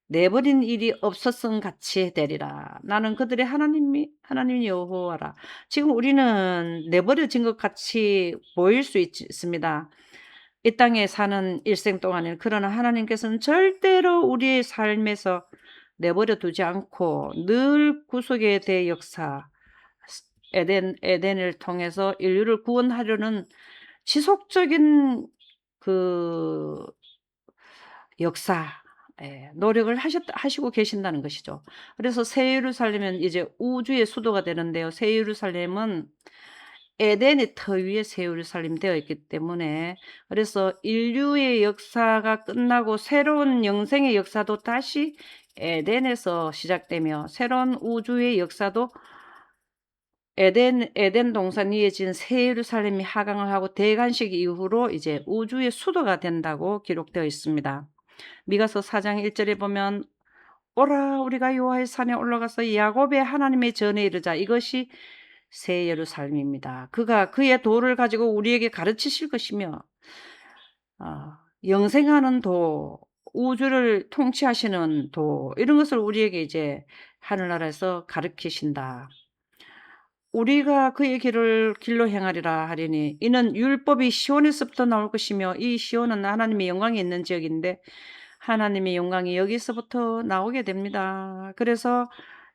내버린 일이 없었음 같이 되리라. 나는 그들의 하나님 여호와라. 지금 우리는 내버려진 것 같이 보일 수 있습니다. 이 땅에 사는 일생 동안에는 그러나 하나님께서는 절대로 우리의 삶에서 내버려 두지 않고 늘 구속에 대해 역사 에덴을 통해서 인류를 구원하려는 지속적인 그 역사 노력을 하시고 계신다는 것이죠. 그래서 새 예루살렘은 이제 우주의 수도가 되는데요. 새 예루살렘은 에덴의 터 위에 새 예루살렘이 되어 있기 때문에, 그래서 인류의 역사가 끝나고 새로운 영생의 역사도 다시 에덴에서 시작되며, 새로운 우주의 역사도 에덴 동산 위에 지은 새 예루살렘이 하강을 하고 대관식 이후로 이제 우주의 수도가 된다고 기록되어 있습니다. 미가서 4장 1절에 보면, 오라 우리가 여호와의 산에 올라가서 야곱의 하나님의 전에 이르자. 이것이 새 예루살렘입니다. 그가 그의 도를 가지고 우리에게 가르치실 것이며, 영생하는 도, 우주를 통치하시는 도, 이런 것을 우리에게 이제 하늘나라에서 가르치신다. 우리가 그의 길로 행하리라 하리니, 이는 율법이 시온에서부터 나올 것이며, 이 시온은 하나님의 영광이 있는 지역인데 하나님의 영광이 여기서부터 나오게 됩니다. 그래서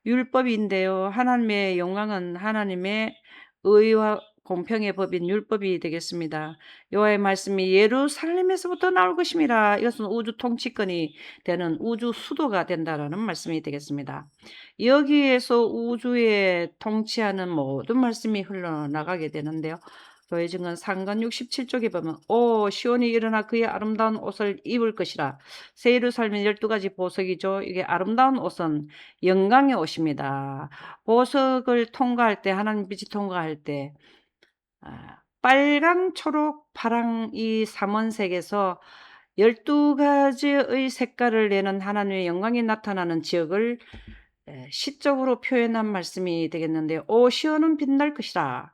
율법인데요, 하나님의 영광은 하나님의 의와 공평의 법인 율법이 되겠습니다. 여호와의 말씀이 예루살렘에서부터 나올 것임이라. 이것은 우주 통치권이 되는 우주 수도가 된다라는 말씀이 되겠습니다. 여기에서 우주에 통치하는 모든 말씀이 흘러나가게 되는데요. 더해진 건 상간 67쪽에 보면, 오 시온이 일어나 그의 아름다운 옷을 입을 것이라. 새 예루살렘 12가지 보석이죠. 이게 아름다운 옷은 영광의 옷입니다. 보석을 통과할 때, 하나님 빛이 통과할 때 빨강, 초록, 파랑 이 삼원색에서 12가지의 색깔을 내는 하나님의 영광이 나타나는 지역을 시적으로 표현한 말씀이 되겠는데요. 오 시온은 빛날 것이라.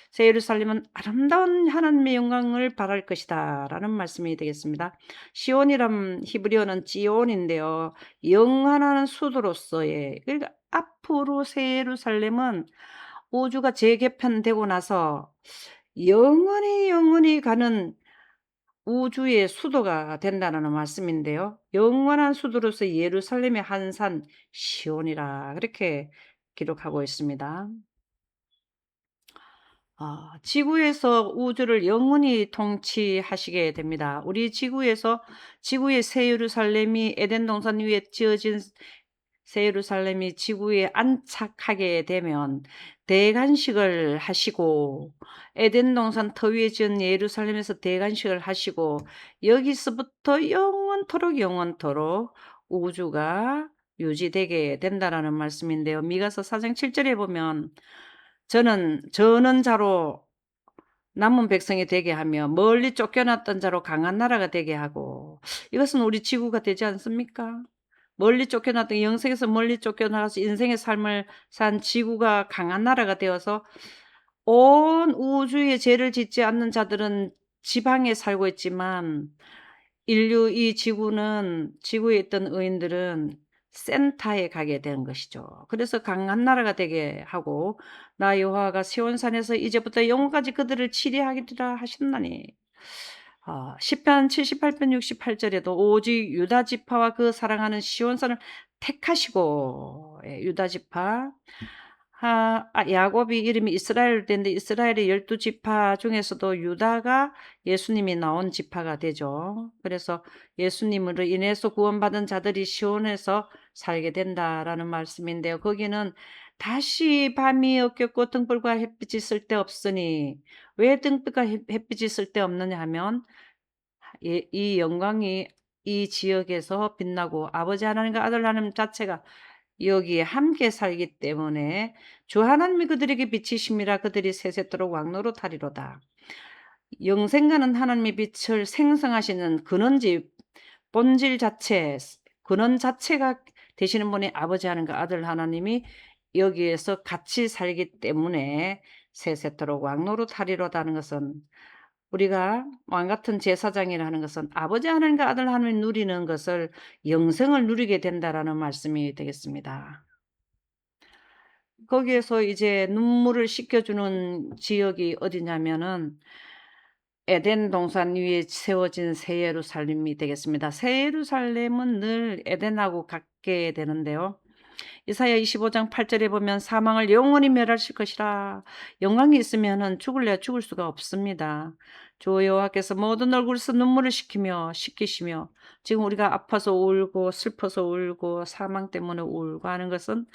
새 예루살렘은 아름다운 하나님의 영광을 발할 것이다 라는 말씀이 되겠습니다. 시온이란 히브리어는 찌온인데요, 영원한 수도로서의, 그러니까 앞으로 새 예루살렘은 우주가 재개편되고 나서 영원히 가는 우주의 수도가 된다는 말씀인데요. 영원한 수도로서 예루살렘의 한산 시온이라 그렇게 기록하고 있습니다. 지구에서 우주를 영원히 통치하시게 됩니다. 우리 지구에서 지구의 새 예루살렘이 에덴 동산 위에 지어진 새 예루살렘이 지구에 안착하게 되면 대관식을 하시고, 에덴 동산 터 위에 지은 예루살렘에서 대관식을 하시고, 여기서부터 영원토록 우주가 유지되게 된다라는 말씀인데요. 미가서 4장 7절에 보면, 저는 자로 남은 백성이 되게 하며 멀리 쫓겨났던 자로 강한 나라가 되게 하고. 이것은 우리 지구가 되지 않습니까? 멀리 쫓겨났던, 영생에서 멀리 쫓겨나가서 인생의 삶을 산 지구가 강한 나라가 되어서 온 우주에 죄를 짓지 않는 자들은 지방에 살고 있지만, 이 지구에 있던 의인들은 센터에 가게 된 것이죠. 그래서 강한 나라가 되게 하고, 나 여호와가 시온산에서 이제부터 영원까지 그들을 치리하리라 하셨나니. 시편 78편 68절에도 오직 유다 지파와 그 사랑하는 시온산을 택하시고, 유다 지파, 야곱이 이름이 이스라엘 되는데 이스라엘의 12지파 중에서도 유다가 예수님이 나온 지파가 되죠. 그래서 예수님으로 인해서 구원받은 자들이 시온에서 살게 된다라는 말씀인데요. 거기는 다시 밤이 없겠고 등불과 햇빛이 쓸데없으니, 왜 등불과 햇빛이 쓸데없느냐 하면, 이 영광이 이 지역에서 빛나고 아버지 하나님과 아들 하나님 자체가 여기에 함께 살기 때문에 주 하나님이 그들에게 빛이심이라. 그들이 세세토록 왕노릇하리로다. 영생가는 하나님의 빛을 생성하시는 근원지, 본질 자체, 근원 자체가 되시는 분이 아버지 하나님과 아들 하나님이 여기에서 같이 살기 때문에 세세토록 왕노릇하리로다는 것은, 우리가 왕같은 제사장이라는 것은 아버지 하나님과 아들 하나님이 누리는 것을, 영생을 누리게 된다라는 말씀이 되겠습니다. 거기에서 이제 눈물을 씻겨주는 지역이 어디냐면은 에덴 동산 위에 세워진 새 예루살렘이 되겠습니다. 새 예루살렘은 늘 에덴하고 같게 되는데요. 이사야 25장 8절에 보면, 사망을 영원히 멸하실 것이라. 영광이 있으면은 죽을 수가 없습니다. 주 여호와께서 모든 얼굴에서 눈물을 씻기시며, 지금 우리가 아파서 울고 슬퍼서 울고 사망 때문에 울고 하는 것은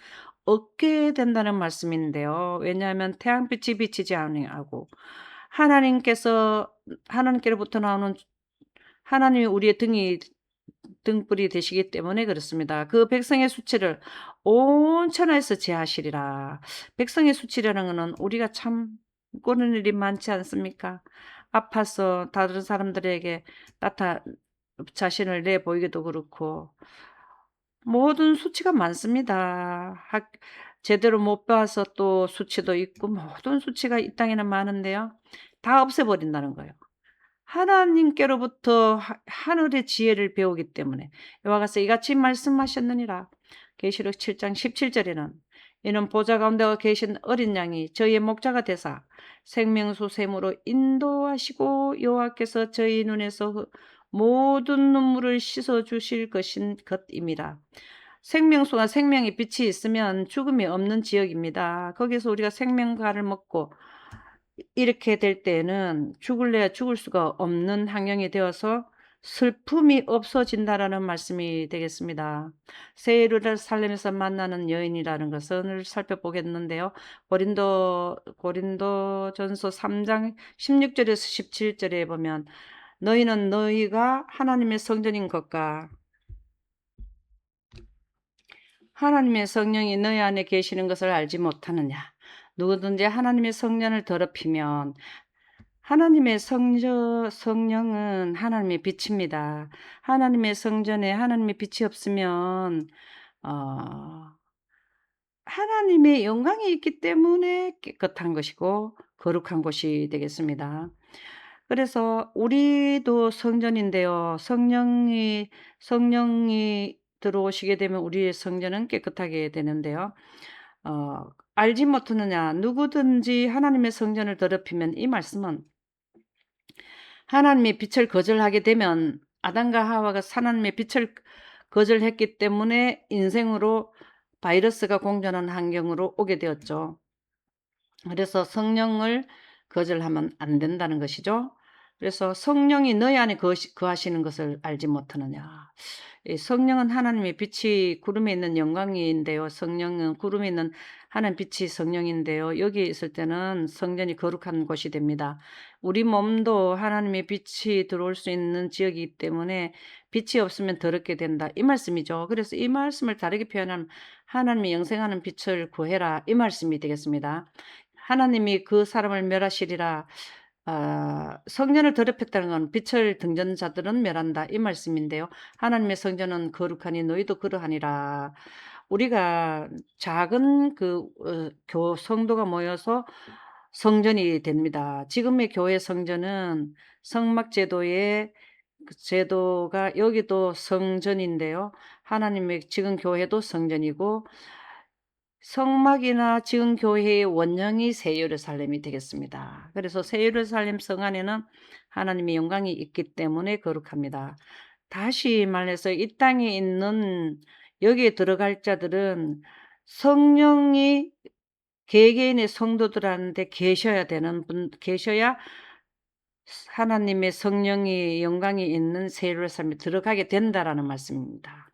얻게 된다는 말씀인데요. 왜냐하면 태양빛이 비치지 아니하고 하나님께서 하나님께로부터 나오는 하나님이 우리의 등불이 되시기 때문에 그렇습니다. 그 백성의 수치를 온 천하에서 제하시리라. 백성의 수치라는 것은 우리가 참 꼴는 일이 많지 않습니까? 아파서 다른 사람들에게 나타 자신을 내보이기도 그렇고 모든 수치가 많습니다. 제대로 못 봐서 또 수치도 있고 모든 수치가 이 땅에는 많은데요. 다 없애버린다는 거예요. 하나님께로부터 하늘의 지혜를 배우기 때문에 이와 같이 이같이 말씀하셨느니라. 계시록 7장 17절에는 이는 보좌 가운데 계신 어린 양이 저희의 목자가 되사 생명수 샘으로 인도하시고 여호와께서 저희 눈에서 모든 눈물을 씻어 주실 것임이라. 생명수와 생명의 빛이 있으면 죽음이 없는 지역입니다. 거기서 우리가 생명과를 먹고 이렇게 될 때에는 죽을래야 죽을 수가 없는 환경이 되어서 슬픔이 없어진다라는 말씀이 되겠습니다. 새 예루살렘에서 만나는 여인이라는 것을 살펴보겠는데요. 고린도전서 3장 16절에서 17절에 보면 너희는 너희가 하나님의 성전인 것과 하나님의 성령이 너희 안에 계시는 것을 알지 못하느냐. 누구든지 하나님의 성전을 더럽히면 하나님의 성령은 하나님의 빛입니다. 하나님의 성전에 하나님의 빛이 없으면 어, 하나님의 영광이 있기 때문에 깨끗한 것이고 거룩한 곳이 되겠습니다. 그래서 우리도 성전인데요. 성령이 들어오시게 되면 우리의 성전은 깨끗하게 되는데요. 알지 못하느냐 누구든지 하나님의 성전을 더럽히면 이 말씀은 하나님의 빛을 거절하게 되면 아담과 하와가 하나님의 빛을 거절했기 때문에 인생으로 바이러스가 공존하는 환경으로 오게 되었죠. 그래서 성령을 거절하면 안 된다는 것이죠. 그래서 성령이 너희 안에 거하시는 것을 알지 못하느냐. 성령은 하나님의 빛이 구름에 있는 영광인데요. 성령은 구름에 있는 하나님 빛이 성령인데요. 여기 있을 때는 성전이 거룩한 곳이 됩니다. 우리 몸도 하나님의 빛이 들어올 수 있는 지역이기 때문에 빛이 없으면 더럽게 된다. 이 말씀이죠. 그래서 이 말씀을 다르게 표현하면 하나님의 영생하는 빛을 구해라. 이 말씀이 되겠습니다. 하나님이 그 사람을 멸하시리라. 성전을 더럽혔다는 건 빛을 등전 자들은 멸한다 이 말씀인데요. 하나님의 성전은 거룩하니 너희도 그러하니라. 우리가 작은 성도가 모여서 성전이 됩니다. 지금의 교회 성전은 성막제도의 제도가 여기도 성전인데요. 하나님의 지금 교회도 성전이고 성막이나 지금 교회의 원형이 새 예루살렘이 되겠습니다. 그래서 새 예루살렘 성 안에는 하나님의 영광이 있기 때문에 거룩합니다. 다시 말해서 이 땅에 있는 여기에 들어갈 자들은 성령이 개개인의 성도들한테 계셔야 하나님의 성령의 영광이 있는 새 예루살렘에 들어가게 된다라는 말씀입니다.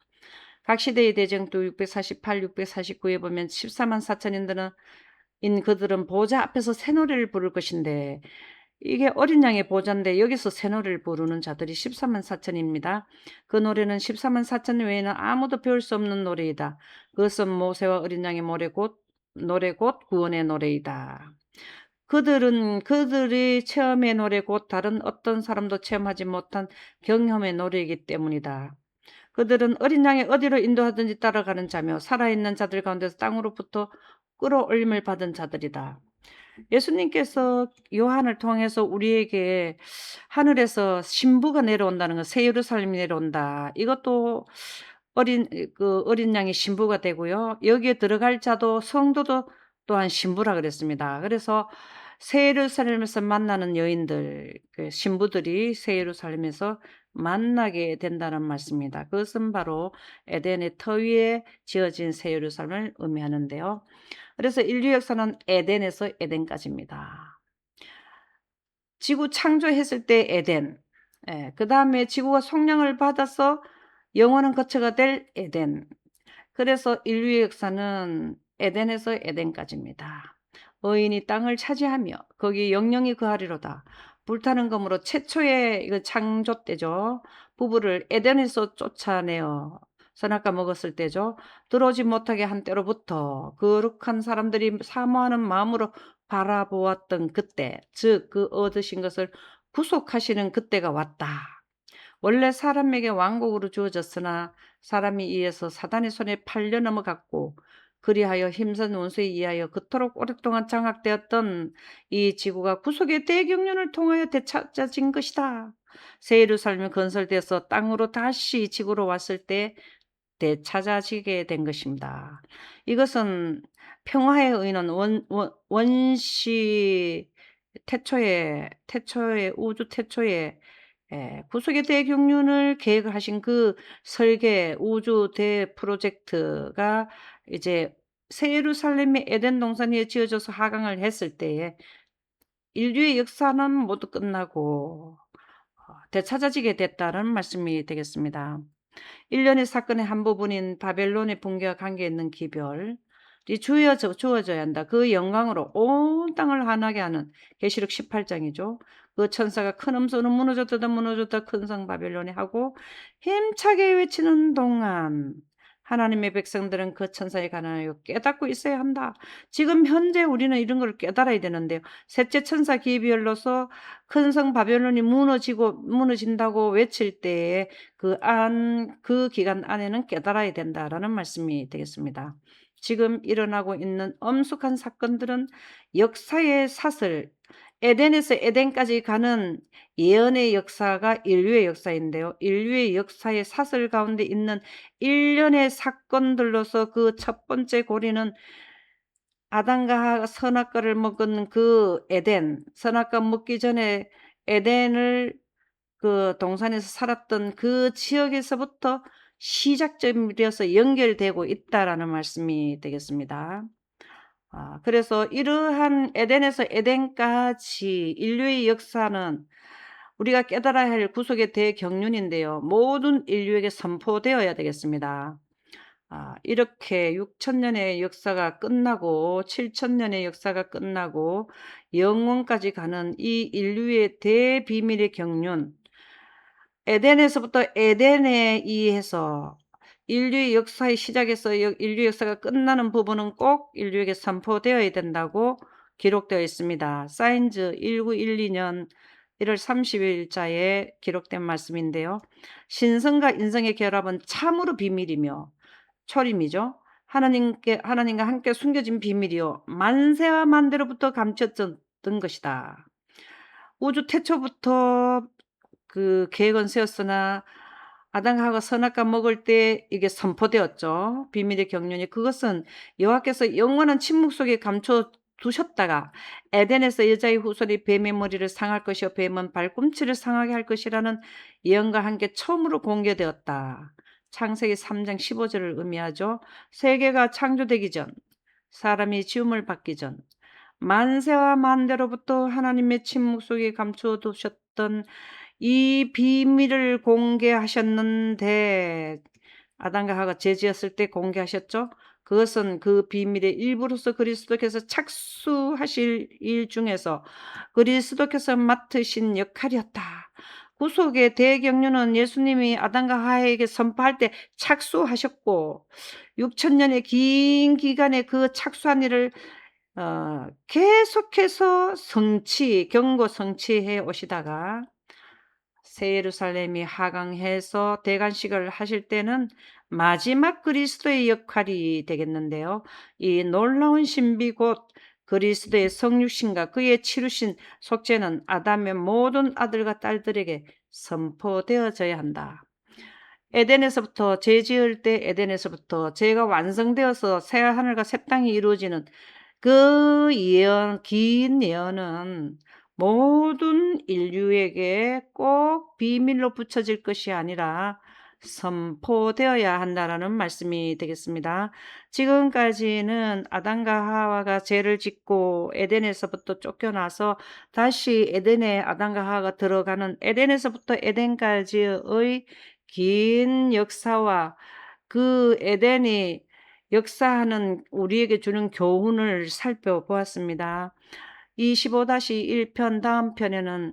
각 시대의 대쟁도 648, 649에 보면 14만 4천인들은 그들은 보좌 앞에서 새 노래를 부를 것인데 이게 어린 양의 보좌인데 여기서 새 노래를 부르는 자들이 14만 4천입니다. 그 노래는 14만 4천 외에는 아무도 배울 수 없는 노래이다. 그것은 모세와 어린 양의 노래 곧 구원의 노래이다. 그들이 체험의 노래 곧 다른 어떤 사람도 체험하지 못한 경험의 노래이기 때문이다. 그들은 어린 양이 어디로 인도하든지 따라가는 자며 살아있는 자들 가운데서 땅으로부터 끌어올림을 받은 자들이다. 예수님께서 요한을 통해서 우리에게 하늘에서 신부가 내려온다는 것, 새 예루살렘이 내려온다. 이것도 어린 양이 신부가 되고요. 여기에 들어갈 자도 성도도 또한 신부라 그랬습니다. 그래서 새 예루살렘에서 만나는 여인들, 신부들이 새 예루살렘에서 만나게 된다는 말씀입니다. 그것은 바로 에덴의 터 위에 지어진 새 예루살렘을 의미하는데요. 그래서 인류 역사는 에덴에서 에덴까지입니다. 지구 창조했을 때 에덴, 그 다음에 지구가 성령을 받아서 영원한 거처가 될 에덴. 그래서 인류의 역사는 에덴에서 에덴까지입니다. 의인이 땅을 차지하며 거기 영영이 거하리로다. 불타는 검으로 최초의 이거 창조 때죠. 부부를 에덴에서 쫓아내어 선악과 먹었을 때죠. 들어오지 못하게 한 때로부터 거룩한 사람들이 사모하는 마음으로 바라보았던 그때, 즉 그 얻으신 것을 구속하시는 그때가 왔다. 원래 사람에게 왕국으로 주어졌으나 사람이 이에서 사단의 손에 팔려 넘어갔고 그리하여 힘선 원수에 의하여 그토록 오랫동안 장악되었던 이 지구가 구속의 대경륜을 통하여 되찾아진 것이다. 새 예루살렘이 건설되어서 땅으로 다시 지구로 왔을 때 되찾아지게 된 것입니다. 이것은 평화의 의는 원시 태초에 우주 태초에 구속의 대경륜을 계획하신 그 설계 우주 대 프로젝트가 이제 새 예루살렘의 에덴 동산 위에 지어져서 하강을 했을 때에 인류의 역사는 모두 끝나고 되찾아지게 됐다는 말씀이 되겠습니다. 일련의 사건의 한 부분인 바벨론의 붕괴와 관계 있는 기별이 주어져야 한다. 그 영광으로 온 땅을 환하게 하는 계시록 18장이죠. 그 천사가 큰 음소는 무너졌다 큰 성 바벨론이 하고 힘차게 외치는 동안 하나님의 백성들은 그 천사에 관하여 깨닫고 있어야 한다. 지금 현재 우리는 이런 걸 깨달아야 되는데요. 셋째 천사 기별로서 큰 성 바벨론이 무너진다고 외칠 때에 그 기간 안에는 깨달아야 된다라는 말씀이 되겠습니다. 지금 일어나고 있는 엄숙한 사건들은 역사의 사슬, 에덴에서 에덴까지 가는 예언의 역사가 인류의 역사인데요. 인류의 역사의 사슬 가운데 있는 일련의 사건들로서 그 첫 번째 고리는 아담과 하와가 선악과를 먹은 그 에덴, 선악과 먹기 전에 에덴을 그 동산에서 살았던 그 지역에서부터 시작점이 되어서 연결되고 있다라는 말씀이 되겠습니다. 그래서 이러한 에덴에서 에덴까지 인류의 역사는 우리가 깨달아야 할 구속의 대경륜인데요. 모든 인류에게 선포되어야 되겠습니다. 이렇게 6,000년의 역사가 끝나고 7,000년의 역사가 끝나고 영원까지 가는 이 인류의 대비밀의 경륜, 에덴에서부터 에덴에 의해서 인류의 역사의 시작에서 인류 역사가 끝나는 부분은 꼭 인류에게 선포되어야 된다고 기록되어 있습니다. 사인즈 1912년 1월 30일자에 기록된 말씀인데요. 신성과 인성의 결합은 참으로 비밀이며 초림이죠. 하나님과 함께 숨겨진 비밀이요 만세와 만대로부터 감춰졌던 것이다. 우주 태초부터 그 계획은 세웠으나 아담과 하와가 선악과 먹을 때 이게 선포되었죠. 비밀의 경륜이. 그것은 여호와께서 영원한 침묵 속에 감춰 두셨다가 에덴에서 여자의 후손이 뱀의 머리를 상할 것이요 뱀은 발꿈치를 상하게 할 것이라는 예언과 함께 처음으로 공개되었다. 창세기 3장 15절을 의미하죠. 세계가 창조되기 전, 사람이 지음을 받기 전 만세와 만대로부터 하나님의 침묵 속에 감추어 두셨던 이 비밀을 공개하셨는데 아담과 하와가 죄지었을 때 공개하셨죠. 그것은 그 비밀의 일부로서 그리스도께서 착수하실 일 중에서 그리스도께서 맡으신 역할이었다. 구속의 대경륜은 예수님이 아담과 하와에게 선포할 때 착수하셨고 6,000년의 긴 기간에 그 착수한 일을 계속해서 경고 성취해 오시다가 새 예루살렘이 하강해서 대관식을 하실 때는 마지막 그리스도의 역할이 되겠는데요. 이 놀라운 신비 곧 그리스도의 성육신과 그의 치루신 속죄는 아담의 모든 아들과 딸들에게 선포되어져야 한다. 에덴에서부터 죄 지을 때 에덴에서부터 죄가 완성되어서 새 하늘과 새 땅이 이루어지는 그 예언, 긴 예언은 모든 인류에게 꼭 비밀로 붙여질 것이 아니라 선포되어야 한다라는 말씀이 되겠습니다. 지금까지는 아담과 하와가 죄를 짓고 에덴에서부터 쫓겨나서 다시 에덴에 아담과 하와가 들어가는 에덴에서부터 에덴까지의 긴 역사와 그 에덴이 역사하는 우리에게 주는 교훈을 살펴보았습니다. 이 15-1 편 다음 편에는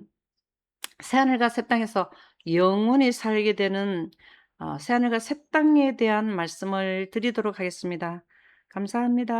새하늘과 새 땅에서 영원히 살게 되는 새하늘과 새 땅에 대한 말씀을 드리도록 하겠습니다. 감사합니다.